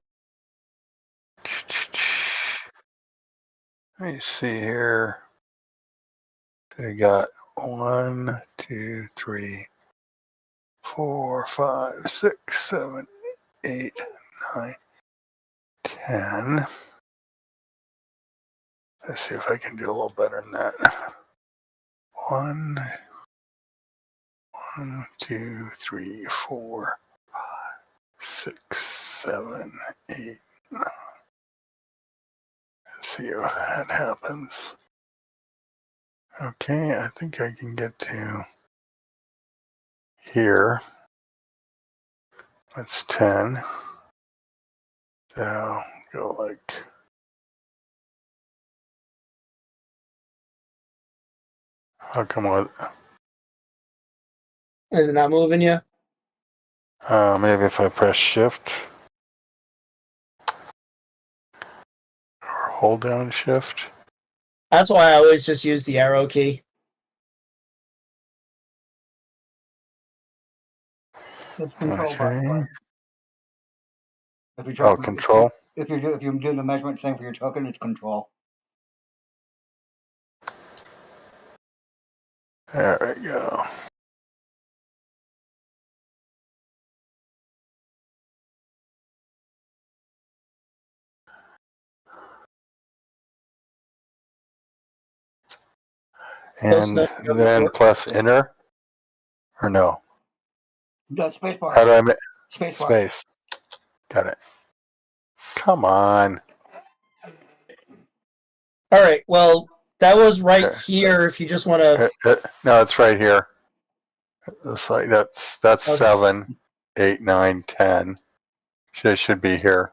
let me see here. We got 1, 2, 3, 4, 5, 6, 7, 8, 9, 10. Let's see if I can do a little better than that. 1, 2, 3, 4, 5, 6, 7, 8, 9. Let's see if that happens. Okay, I think I can get to here. That's 10. So go like, how come what? Is it not moving you? Maybe if I press shift or hold down shift. That's why I always just use the arrow key. It's control Okay. button. If you're Oh, talking, control. if you're doing the measurement same for your token, it's control. There we go. Close And enough to then work. plus enter? Or no? The space bar. How do I make Space bar. space? Got it. Come on. All right. Well, that was right Okay. here. If you just want to. No, it's right here. It's like that's Okay. 7, 8, 9, 10. It should be here.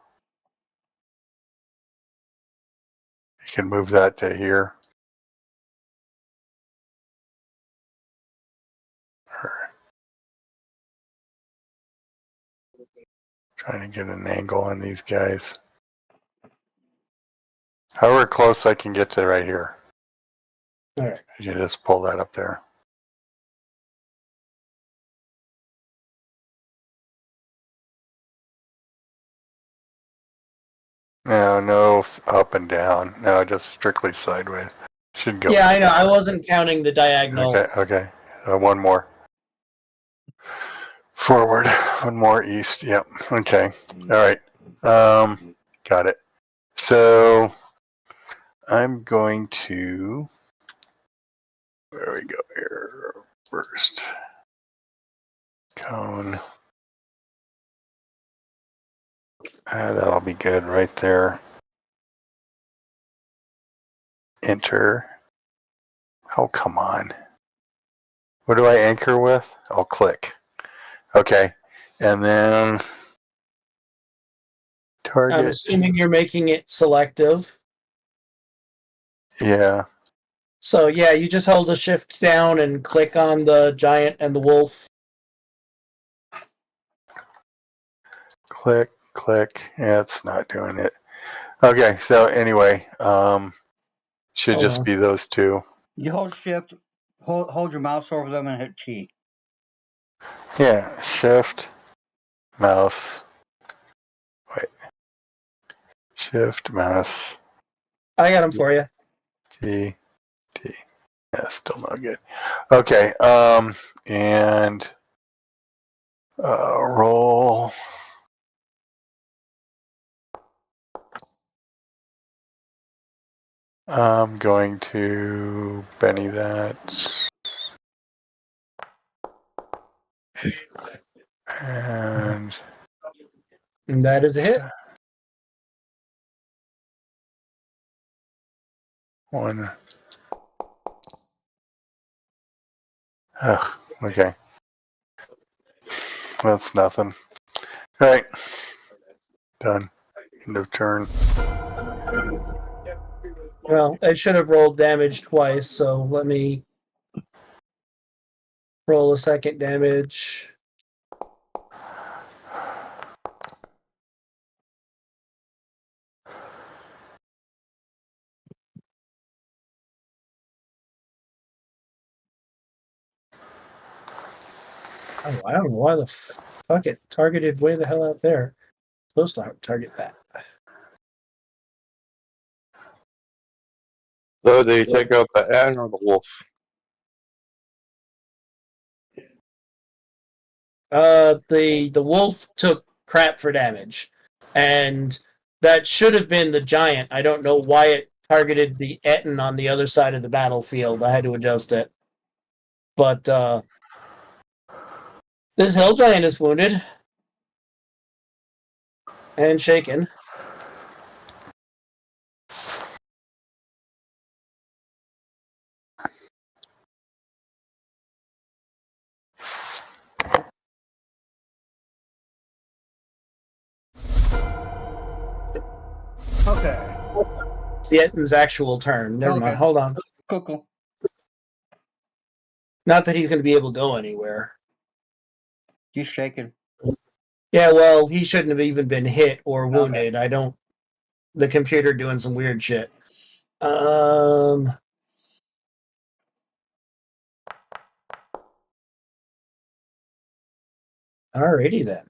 You can move that to here. Trying to get an angle on these guys. However close I can get to right here. All right. You just pull that up there. No up and down. No, just strictly sideways. Should go. Yeah, I know. I wasn't counting the diagonal. Okay. One more. Forward. One more east. Yep. Okay. All right. Got it. So I'm going to. Where we go here first. Cone. That'll be good right there. Enter. Oh, come on. What do I anchor with? I'll click. Okay. And then I'm target. assuming you're making it selective. Yeah. So yeah, you just hold the shift down and click on the giant and the wolf. Click. Yeah, it's not doing it. Okay. So anyway, should Hold just on. be those two. You hold shift, hold your mouse over them and hit T. Yeah. Shift. Mouse. Wait. Shift. Mouse. I got them for you. T. Yeah, still not good. Okay. And roll. I'm going to Benny that. And And that is a hit. one. Ugh, okay. That's nothing. All right. Done. End of turn. Well, I should have rolled damage twice, so let me roll a second damage. Oh, I don't know why the fuck it targeted way the hell out there. Supposed to target that. So do you take out the N or the wolf? The wolf took crap for damage, and that should have been the giant. I don't know why it targeted the Etten on the other side of the battlefield. I had to adjust it. But this hill giant is wounded and shaken. Okay. It's the Etten's actual turn. Never Okay. mind. Hold on. Cool. Not that he's going to be able to go anywhere. He's shaking. Yeah, well, he shouldn't have even been hit or Okay. wounded. I don't. The computer doing some weird shit. Alrighty then.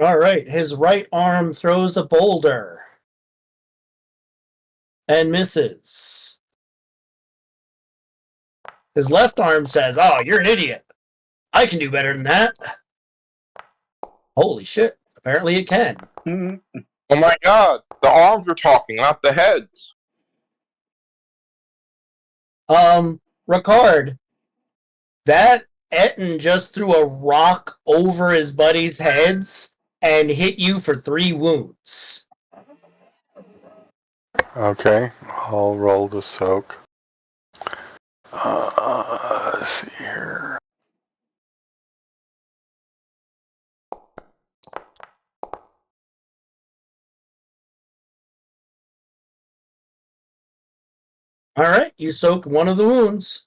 All right, his right arm throws a boulder and misses. His left arm says, "Oh, you're an idiot. I can do better than that." Holy shit. Apparently it can. Mhm. Oh my god, the arms are talking, not the heads. Ricard, that Etten just threw a rock over his buddies' heads and hit you for 3 wounds. Okay, I'll roll the soak. Let's see here. All right, you soaked one of the wounds.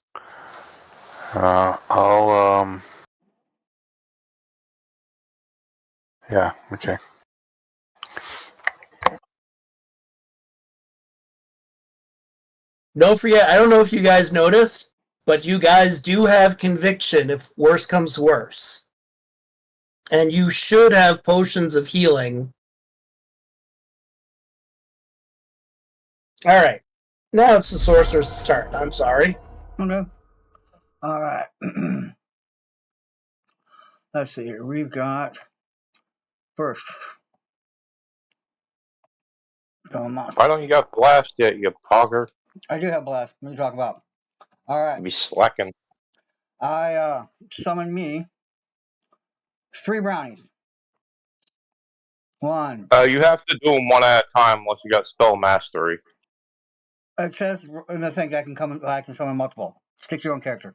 I'll yeah, okay. Don't forget, I don't know if you guys noticed, but you guys do have conviction if worse comes to worse. And you should have potions of healing. All right. Now it's the sorcerer's turn. I'm sorry. Okay. All right. Let's see here. We've got first. Why don't you got blast yet, you pogger? I do have blast. What are you talking about? All right. You be slacking. I summon me 3 brownies. 1. You have to do them one at a time unless you got spell mastery. It says in the thing I can summon multiple. Stick to your own character.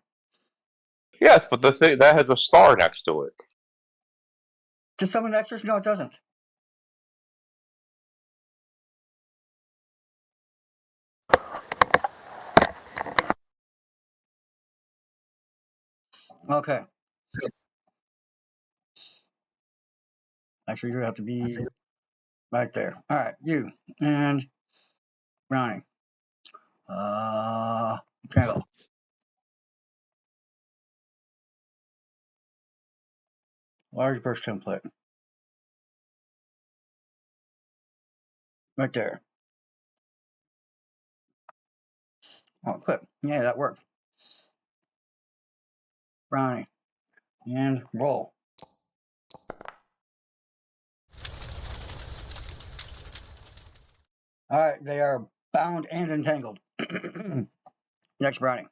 Yes, but the thing that has a star next to it. To summon extras? No, it doesn't. Okay. Actually, you have to be right there. All right, you and Brownie. Candle. Large burst template. Right there. Oh, clip. Yeah, that worked. Brownie. And roll. All right, they are bound and entangled. Next, Brownie.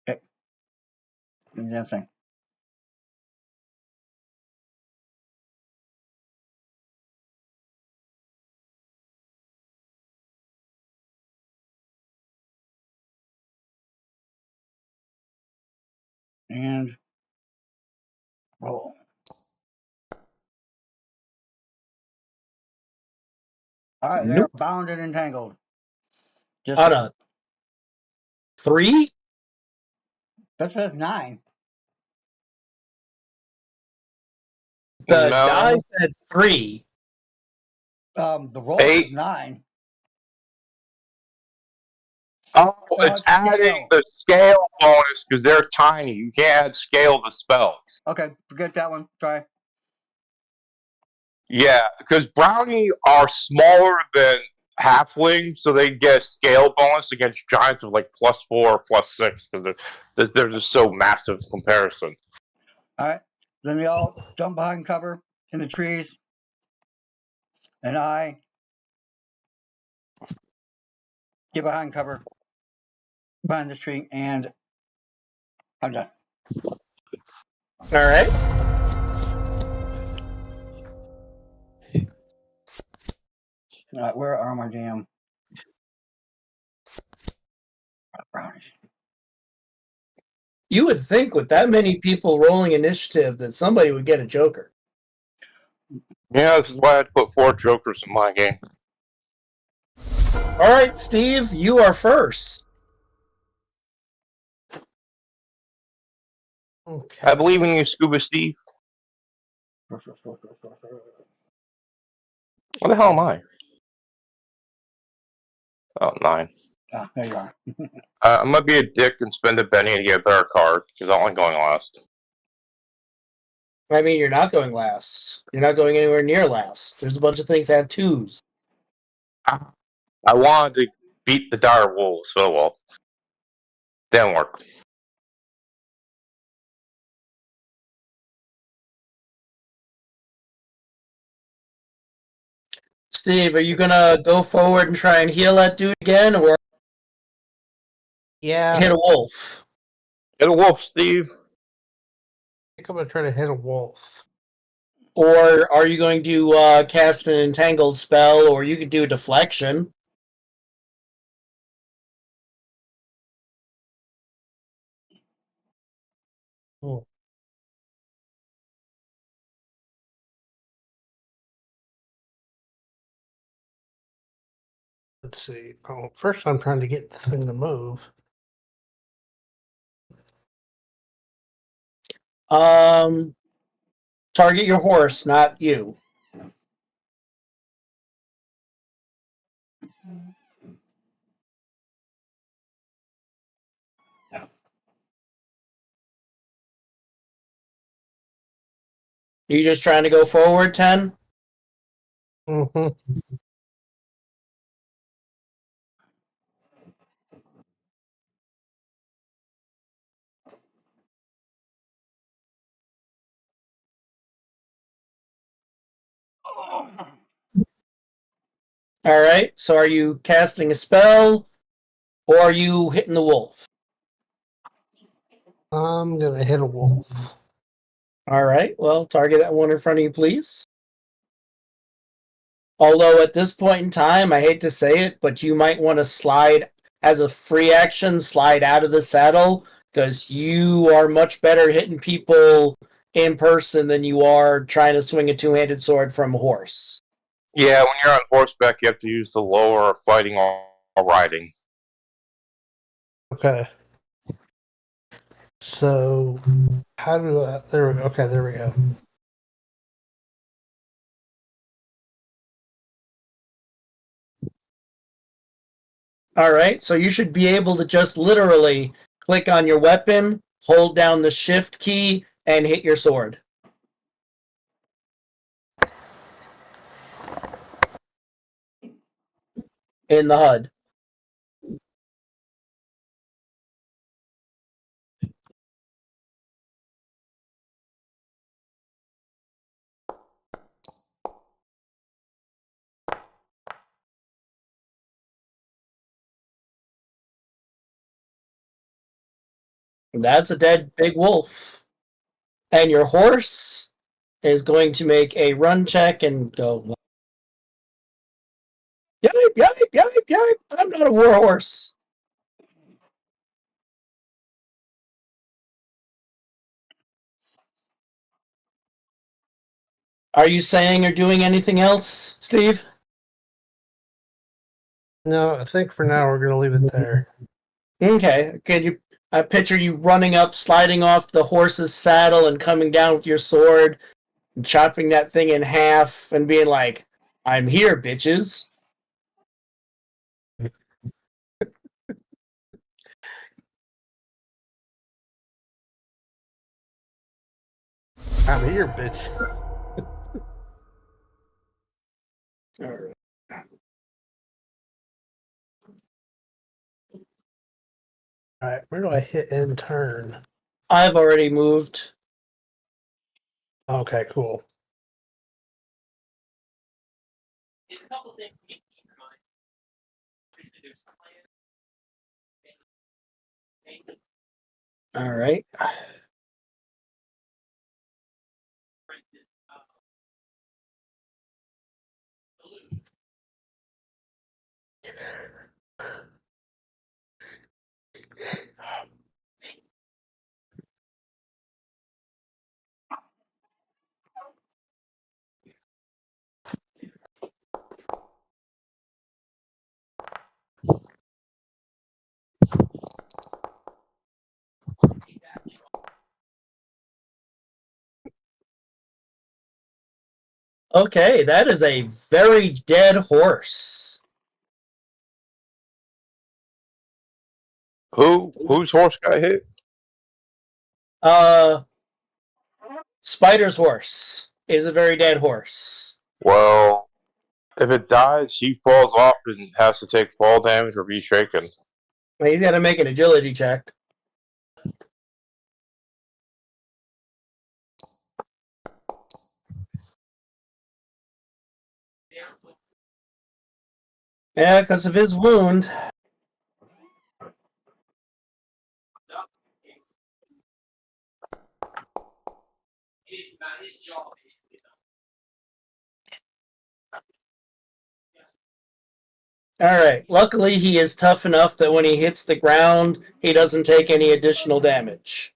Okay. Do the damn thing. And roll. All right, they're Nope. bound and entangled. Just On a 3? that says 9. The No. die said 3. The roll 8. is 9. Oh, it's it's adding the scale bonus because they're tiny. You can't add scale to spells. Okay, forget that one. Try. Yeah, because brownie are smaller than halfling, so they get a scale bonus against giants of like +4 or +6 because they're just so massive in comparison. All right. Then they all jump behind cover in the trees. And I get behind cover behind this tree, and I'm done. All right. All right, where are my damn brownies? You would think with that many people rolling initiative that somebody would get a joker. Yeah, this is why I put 4 jokers in my game. All right, Steve, you are first. Okay. I believe in you, Scuba Steve. What the hell am I? Oh, 9. Ah, there you are. I might be a dick and spend a penny to get a better card because I don't like going last. I mean, you're not going last. You're not going anywhere near last. There's a bunch of things that have 2s. I wanted to beat the dire wolves, so well, didn't work. Steve, are you gonna go forward and try and heal that dude again, or Yeah, hit a wolf? Hit a wolf, Steve. I think I'm gonna try to hit a wolf. Or are you going to cast an entangled spell, or you could do a deflection? Oh. Let's see. Oh, first I'm trying to get the thing to move. Target your horse, not you. You just trying to go forward, 10? Mm-hmm. All right. So are you casting a spell, or are you hitting the wolf? I'm gonna hit a wolf. All right. Well, target that one in front of you, please. Although at this point in time, I hate to say it, but you might want to slide as a free action, slide out of the saddle, because you are much better hitting people in person than you are trying to swing a two-handed sword from a horse. Yeah, when you're on horseback, you have to use the lower fighting or riding. Okay. So how do I? There we go. Okay, there we go. All right. So you should be able to just literally click on your weapon, hold down the shift key, and hit your sword. In the HUD. That's a dead big wolf. And your horse is going to make a run check and go, yipe, yipe, yipe, yipe. I'm not a war horse. Are you saying or doing anything else, Steve? No, I think for now we're gonna leave it there. Okay. Can you? I picture you running up, sliding off the horse's saddle, and coming down with your sword, and chopping that thing in half, and being like, "I'm here, bitches." I'm here, bitch. All right. All right, where do I hit end turn? I've already moved. Okay, cool. All right. Okay, that is a very dead horse. Whose horse got hit? Spider's horse is a very dead horse. Well, if it dies, he falls off and has to take fall damage or be shaken. Well, he's got to make an agility check. Yeah, because of his wound. All right. Luckily, he is tough enough that when he hits the ground, he doesn't take any additional damage.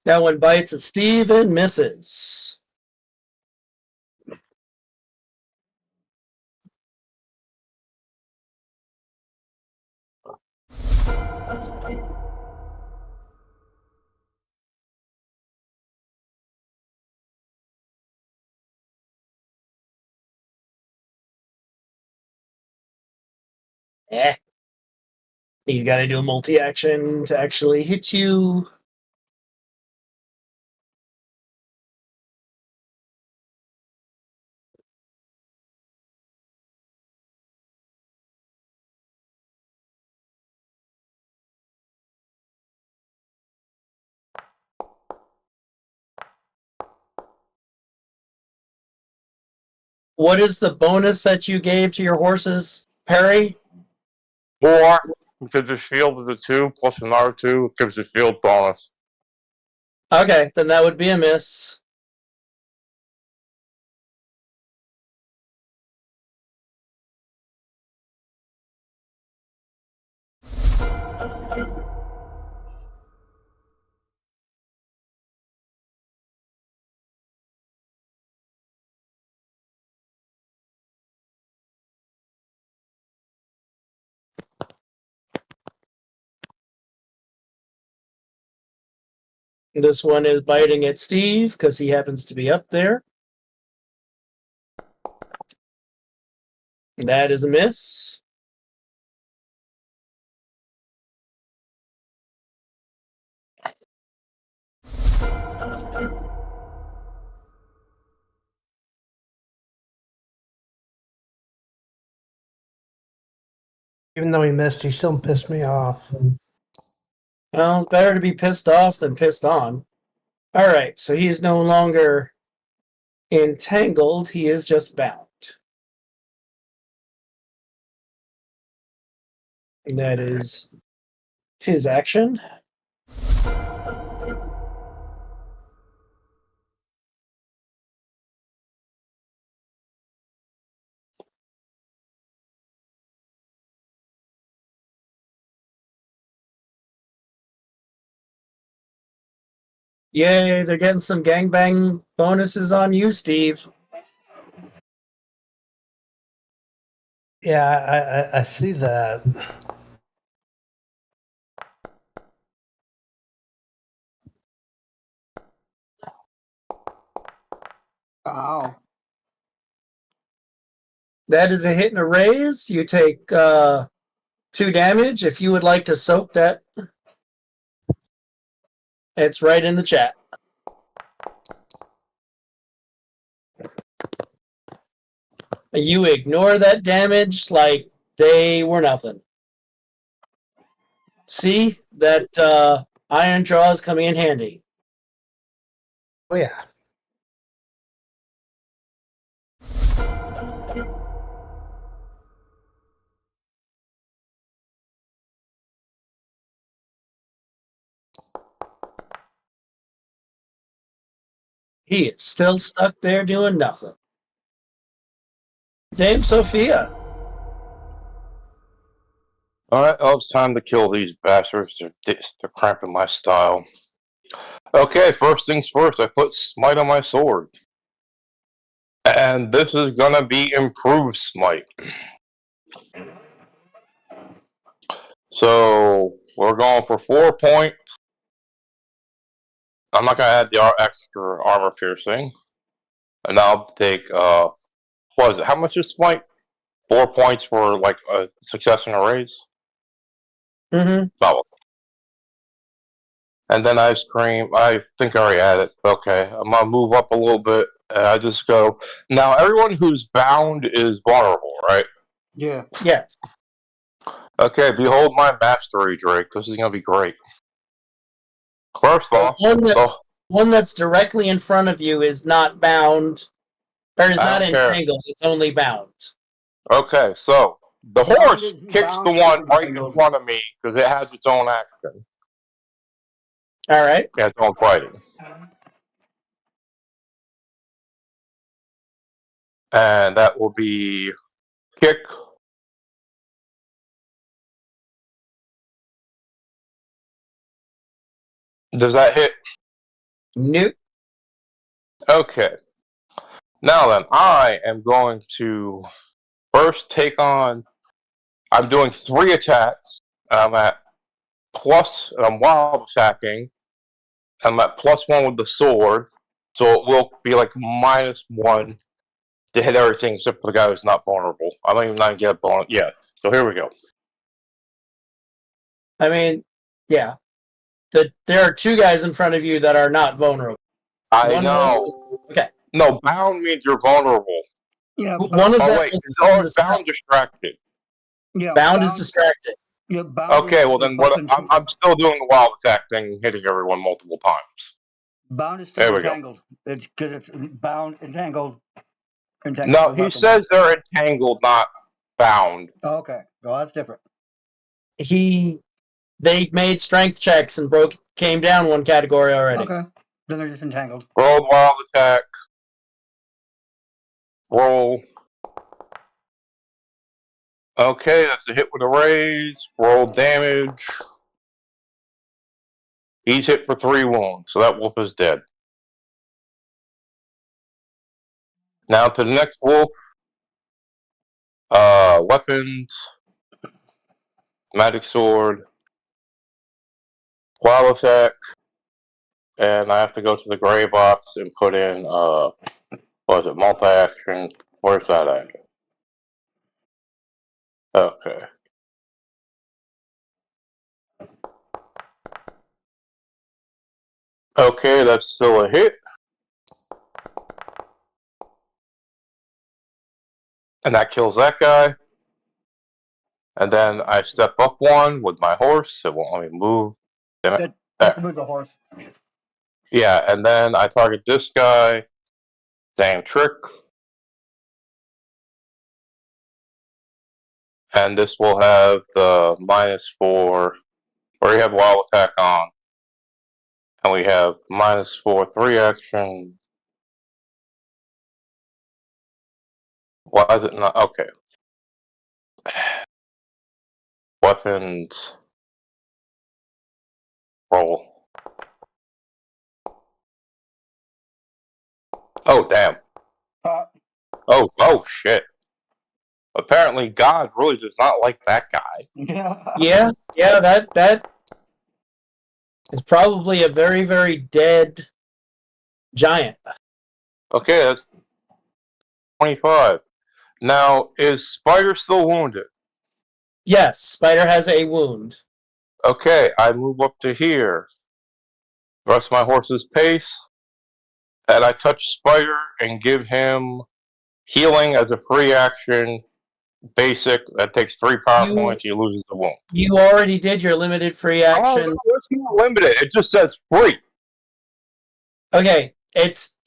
That one bites at Steve and misses. Eh. He's got to do a multi-action to actually hit you. What is the bonus that you gave to your horses, Perry? 4, because the shield is a 2, plus another 2, gives the shield bonus. Okay, then that would be a miss. This one is biting at Steve because he happens to be up there. That is a miss. Even though he missed, he still pissed me off. Well, it's better to be pissed off than pissed on. All right, so he's no longer entangled. He is just bound. And that is his action. Yay, they're getting some gangbang bonuses on you, Steve. Yeah, I see that. Ow. That is a hit and a raise. You take 2 damage. If you would like to soak that, it's right in the chat. You ignore that damage like they were nothing. See, that iron jaw is coming in handy. Oh yeah. He is still stuck there doing nothing. Dame Sophia. Alright, oh, it's time to kill these bastards. They're cramping my style. Okay, first things first, I put Smite on my sword. And this is gonna be improved Smite. So, we're going for 4 points. I'm not gonna add the extra armor piercing. And I'll take, what is it? How much is Smite? 4 points for, like, a success and a raise? Mm-hmm. Oh. And then I scream, I think I already had it. Okay, I'm gonna move up a little bit. And I just go, now everyone who's bound is vulnerable, right? Yeah. Yes. Okay, behold my mastery, Drake. This is gonna be great. First off, One that's directly in front of you is not bound, or is I not don't care. entangled. It's only bound. okay, so the Bound horse is kicks the bound one is right in entangled. front of me because it has its own action. All right. Yeah, its own fighting. And that will be kick. Does that hit? Nope. Okay. Now then, I am going to first take on. I'm doing 3 attacks. I'm at plus. I'm wild attacking. I'm at +1 with the sword, so it will be like -1 to hit everything except for the guy who's not vulnerable. I don't even not get a bonus. Yeah. So here we go. I mean, yeah. There are 2 guys in front of you that are not vulnerable. I One know. was- okay. No, bound means you're vulnerable. Yeah. One of Oh them wait, was is bound distracted? Yeah. bound is distracted. Yeah. Bound Okay, is well then what? fucking- I'm still doing the wild attack thing, hitting everyone multiple times. Bound is There still we go. entangled. It's because it's bound, entangled. No, he says they're entangled, not bound. Oh, okay. Well, that's different. They made strength checks and came down 1 category already. Okay. Then they're just entangled. Roll wild attack. Roll. Okay, that's a hit with a raise. Roll damage. He's hit for 3 wounds, so that wolf is dead. Now to the next wolf. Weapons. Magic sword. Wild attack. And I have to go to the gray box and put in, what is it, multi-action. Where's that at? Okay. Okay, that's still a hit. And that kills that guy. And then I step up 1 with my horse. It won't let me move. Damn it. That's with the horse. Yeah, and then I target this guy. Same trick. And this will have the -4, where you have wild attack on. And we have -4, 3 action. Why is it not? Okay. Weapons. Roll. Oh, damn. Oh, shit. Apparently, God really does not like that guy. Yeah, that is probably a very, very dead giant. Okay, that's 25. Now, is Spider still wounded? Yes, Spider has a wound. Okay, I move up to here. Rest my horse's pace. And I touch Spider and give him healing as a free action. Basic, that takes 3 power points, he loses the wound. You already did your limited free action. Oh, no, it's not limited, it just says free. Okay, it's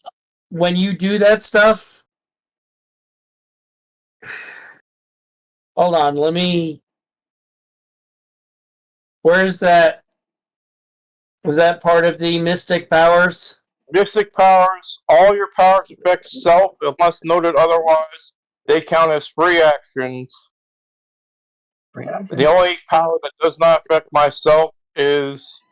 when you do that stuff. Hold on, let me. Where's that? Is that part of the mystic powers? Mystic powers, all your powers affect self unless noted otherwise. they count as free actions. The only power that does not affect myself is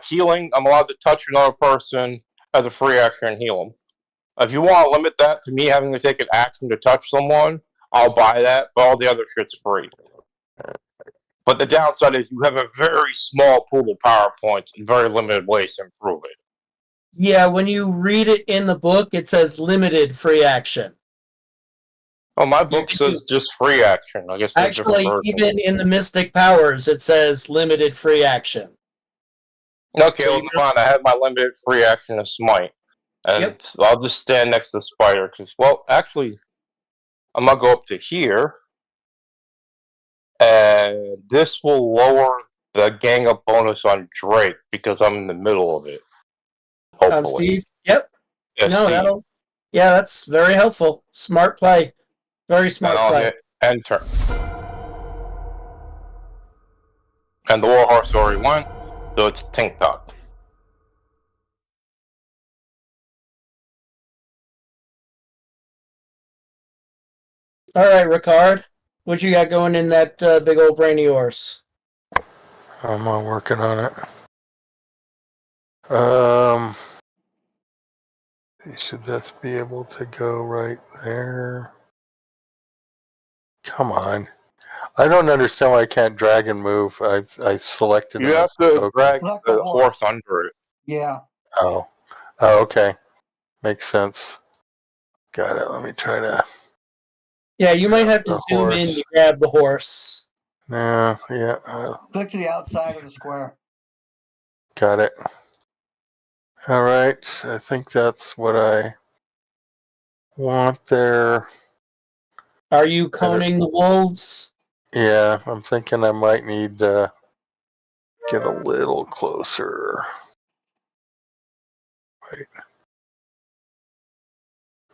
healing. I'm allowed to touch another person as a free action and heal them. If you want to limit that to me having to take an action to touch someone, I'll buy that, but all the other shit's free. But the downside is you have a very small pool of power points and very limited ways to improve it. Yeah, when you read it in the book, it says limited free action. Oh, my book can says just free action. I guess there's Actually, different versions. even in the Mystic Powers, it says limited free action. Okay, So well, you fine. I have my limited free action of smite. And Yep. I'll just stand next to the spider, because, well, actually, I'm going to go up to here. And this will lower the gang up bonus on Drake, because I'm in the middle of it. Hopefully. On Steve? Yep. Yeah, No, Steve. yeah, that's very helpful. Smart play. Very smart And I'll play. hit enter. And the Warhorse already went, so it's Tink Talk. All right, Ricard. What you got going in that big old brain of yours? I'm working on it. Should this be able to go right there? Come on. I don't understand why I can't drag and move. I selected You them have as to token. drag Select the the horse. horse under it. Yeah. Oh, okay. Makes sense. Got it. Let me try to. Yeah, you might have to The zoom in horse. to grab the horse. Yeah. Click to the outside of the square. Got it. All right. I think that's what I want there. Are you coning the wolves? Yeah, I'm thinking I might need to get a little closer. Wait.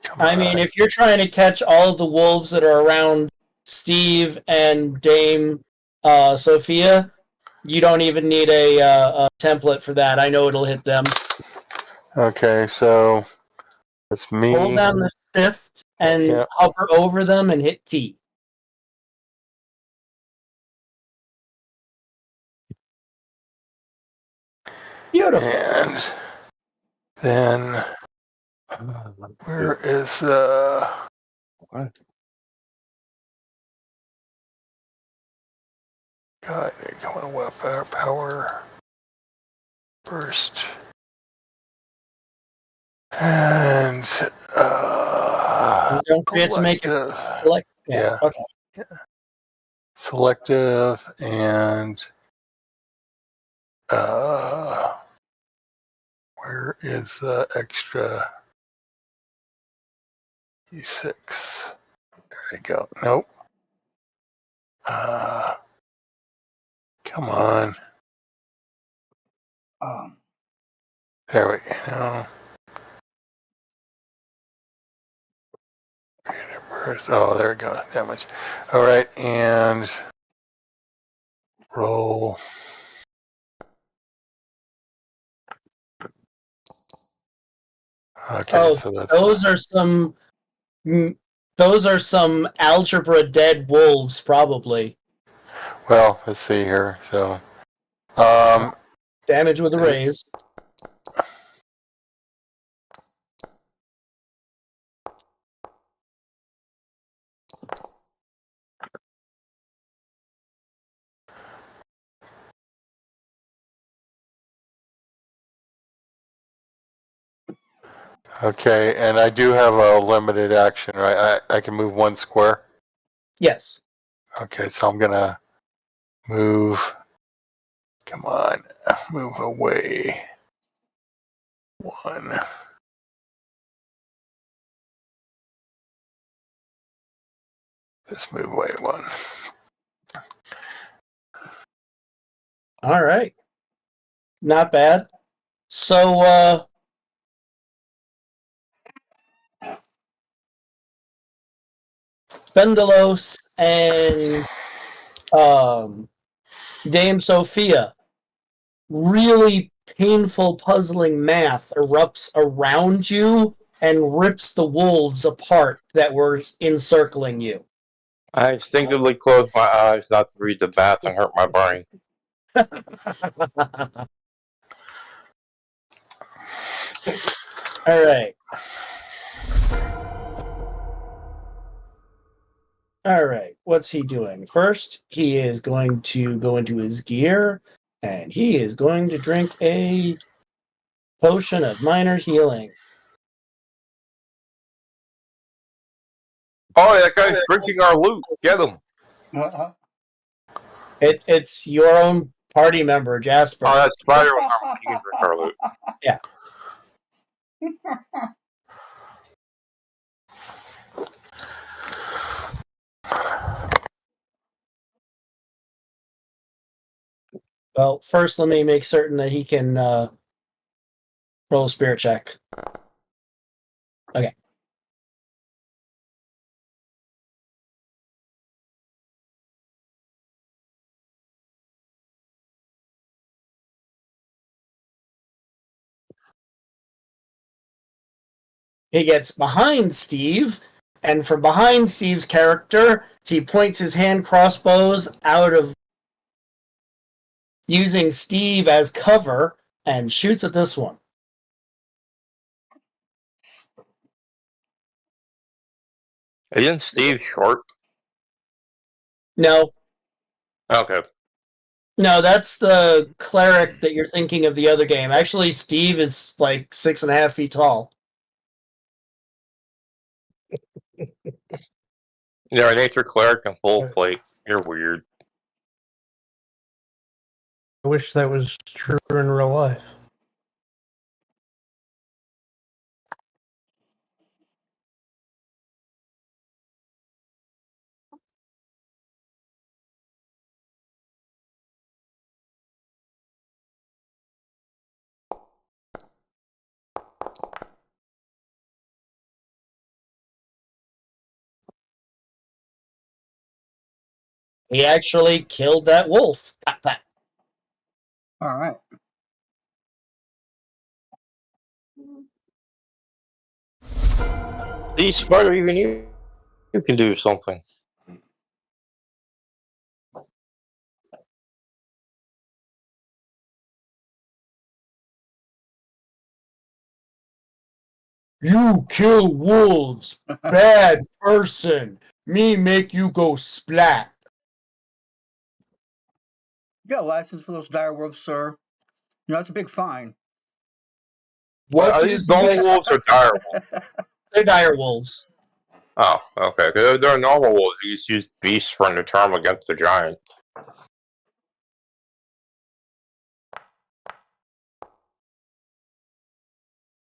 Come I on. mean, if you're trying to catch all of the wolves that are around Steve and Dame Sophia, you don't even need a template for that. I know it'll hit them. Okay, so it's me. Hold down the shift and Yeah. hover over them and hit T. Beautiful. And then where is What? God, come on, what power burst. And Don't forget to make it selective. select. Yeah. Okay. Selective and where is the extra E6? There you go. Nope. Come on. There we go. Oh, there we go. Damage. All right, and roll. Okay, Oh, so that's those are some algebra dead wolves, probably. well. Let's see here. So, Damage with a raise. okay, and I do have a limited action, right? I can move one square. Yes. Okay, so I'm gonna move. Come on, move away. One. Just move away one. All right. Not bad. So, Spendalos and Dame Sophia, really painful, puzzling math erupts around you and rips the wolves apart that were encircling you. I instinctively close my eyes not to read the math and hurt my brain. All right. All right. What's he doing? First, he is going to go into his gear, and he is going to drink a potion of minor healing. Oh, that guy's drinking our loot. Get him. What? It's your own party member, Jasper. Oh, that's Spider with our you can drink our loot. Yeah. Well, first, let me make certain that he can roll a spirit check. Okay. He gets behind Steve, and from behind Steve's character, he points his hand crossbows out of using Steve as cover and shoots at this one. Isn't Steve short? No, Okay. no, that's the cleric that you're thinking of the other game. Actually, Steve is like 6.5 feet tall. You're a nature cleric and full plate. You're weird. I wish that was true in real life. He actually killed that wolf. All right. See, Spider, even you can do something. You kill wolves, bad person. Me make you go splat. You got a license for those dire wolves, sir? You know, that's a big fine. What Are is these normal this? wolves or dire wolves? They're dire wolves. Oh, okay. They're normal wolves. You just use beasts for an term against the giant.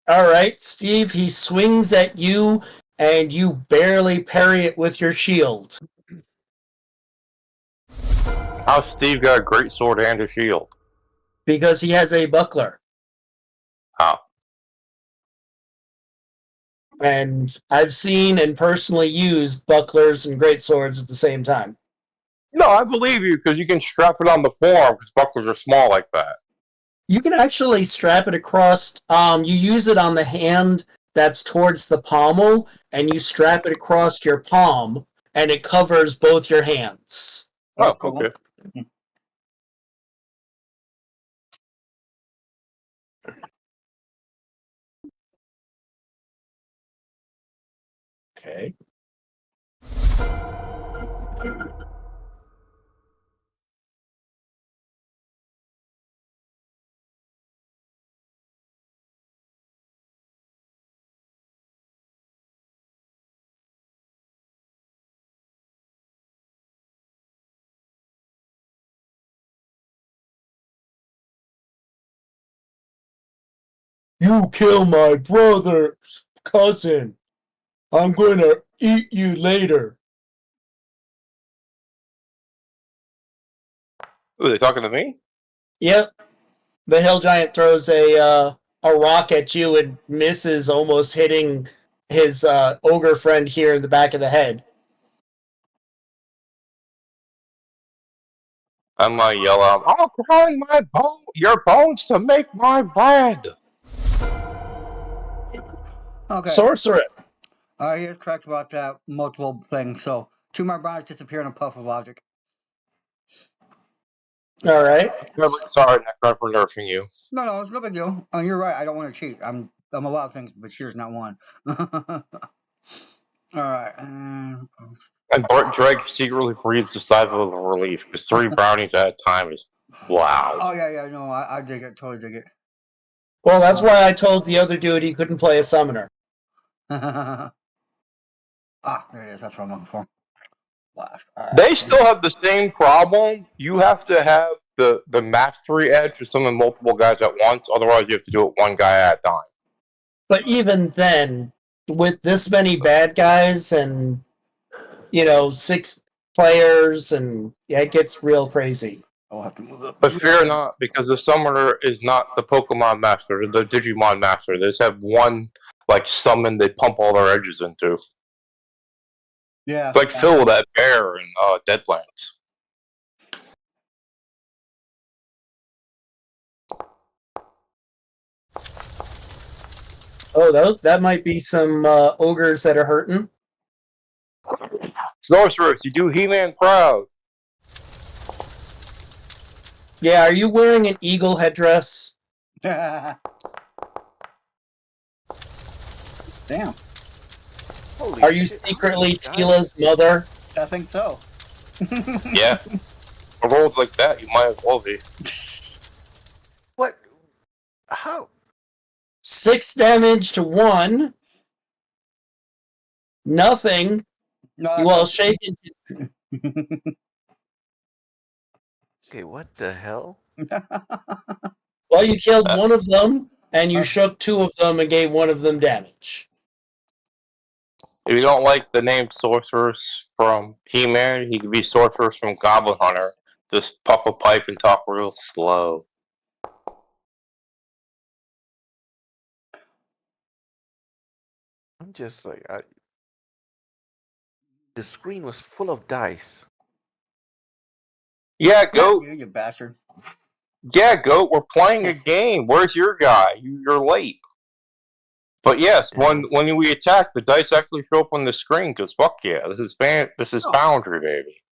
All right, Steve, he swings at you, and you barely parry it with your shield. How Steve got a great sword and a shield? Because he has a buckler. Oh. And I've seen and personally used bucklers and greatswords at the same time. No, I believe you because you can strap it on the forearm because bucklers are small like that. You can actually strap it across. You use it on the hand that's towards the pommel, and you strap it across your palm, and it covers both your hands. Oh, cool. okay. Okay. You kill my brother's cousin. I'm gonna eat you later. Ooh, they talking to me? Yep. The hill giant throws a rock at you and misses, almost hitting his ogre friend here in the back of the head. I'm gonna yell out, "I'll grind your bones to make my bread." Okay. Sorcerer. He is correct about that multiple things. So 2 of my bronze disappear in a puff of logic. All right. Sorry, Necron, for nerfing you. No, it's no big deal. You're right. I don't want to cheat. I'm a lot of things, but cheater's not one. All right. And Bart Drake secretly breathes the sigh of relief because 3 brownies at a time is wow. Oh yeah. No, I dig it. Totally dig it. Well, that's why I told the other dude he couldn't play a summoner. There it is. That's what I'm looking for. Last. All right. They still have the same problem. You have to have the mastery edge to summon multiple guys at once. Otherwise, you have to do it one guy at a time. But even then, with this many bad guys and 6 players, and it gets real crazy. I'll have to move up. But fear not, because the summoner is not the Pokemon master, the Digimon master. They just have one summon they pump all their edges into. Yeah. It's like Phil with that bear in Deadlands. Oh, that might be some ogres that are hurting. Sorceress, you do He-Man proud. Yeah, are you wearing an eagle headdress? Damn. Holy Are you shit, secretly guys. Tila's mother? I think so. Yeah. For roles like that, you might as well be. What? How? 6 damage to 1. Nothing. No, You all shaken. Okay, what the hell? Well, you killed one of them, and you shook 2 of them and gave one of them damage. If you don't like the name Sorceress from He-Man, he could be Sorceress from Goblin Hunter. Just puff a pipe and talk real slow. I'm just like, the screen was full of dice. Yeah, Goat. You bastard. Yeah, Goat. We're playing a game. Where's your guy? You're late. But yes, when we attack, the dice actually show up on the screen. Cause fuck yeah, this is Foundry, baby.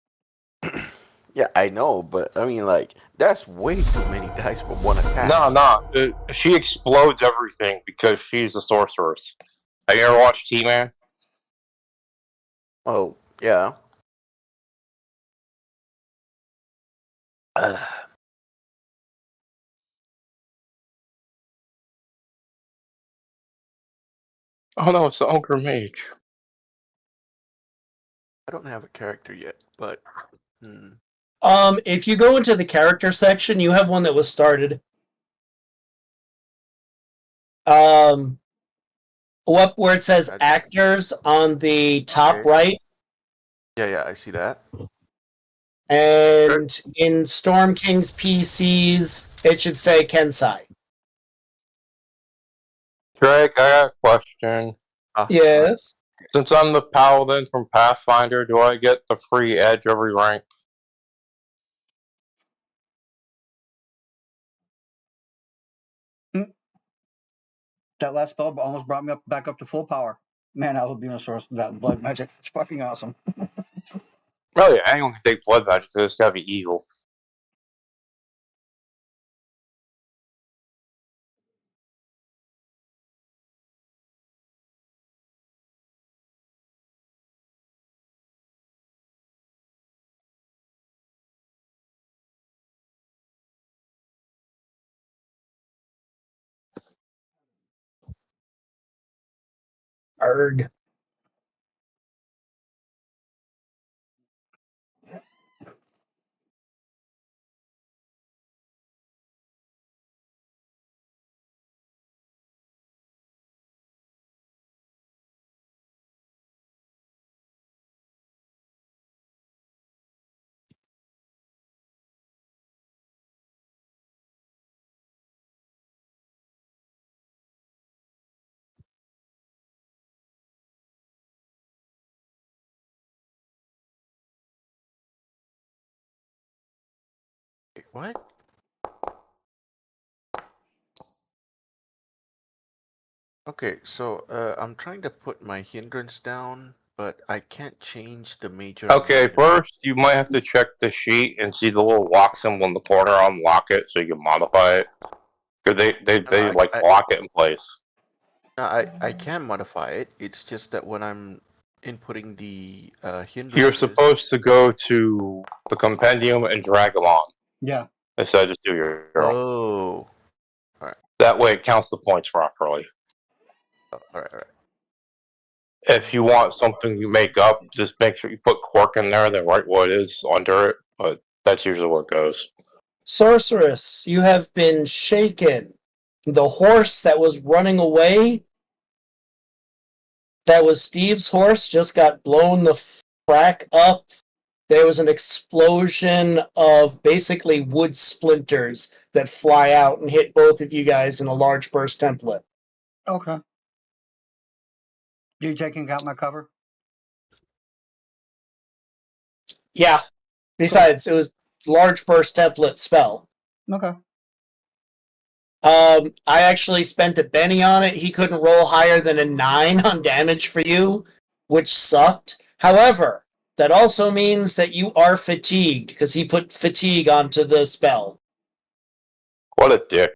Yeah, I know, but I mean, like, that's way too many dice for one attack. No. She explodes everything because she's a sorceress. Have you ever watched T-Man? Oh, yeah. Oh no, it's the Ogre Mage. I don't have a character yet, but If you go into the character section, you have one that was started. Where it says actors on the top Okay. right, yeah, I see that. and in Storm King's PCs, it should say Kensai. Drake, I got a question. Yes. Since I'm the paladin from Pathfinder, do I get the free edge every rank? That last spell almost brought me back up to full power. Man, I love being a source of that blood magic. It's fucking awesome. Oh yeah, anyone can take blood magic, so it's gotta be evil. Arg. Wait, what? Okay, so I'm trying to put my hindrance down, but I can't change the major. and Okay, minor. first you might have to check the sheet and see the little lock symbol in the corner. Unlock it so you can modify it. Cause they I- like I- lock it in place. No, I can modify it. It's just that when I'm inputting the hindrances. You're supposed to go to the compendium and drag them on Yeah. instead of just do your own. Oh. That way it counts the points properly. All right. If you want something you make up, just make sure you put Quark in there, then write what it is under it. But that's usually what goes. Sorceress, you have been shaken. The horse that was running away, that was Steve's horse, just got blown the frack up. There was an explosion of basically wood splinters that fly out and hit both of you guys in a large burst template. Okay. You taking out my cover? Yeah. Besides, it was large burst template spell. Okay. I actually spent a Benny on it. He couldn't roll higher than a 9 on damage for you, which sucked. However, that also means that you are fatigued because he put fatigue onto the spell. What a dick.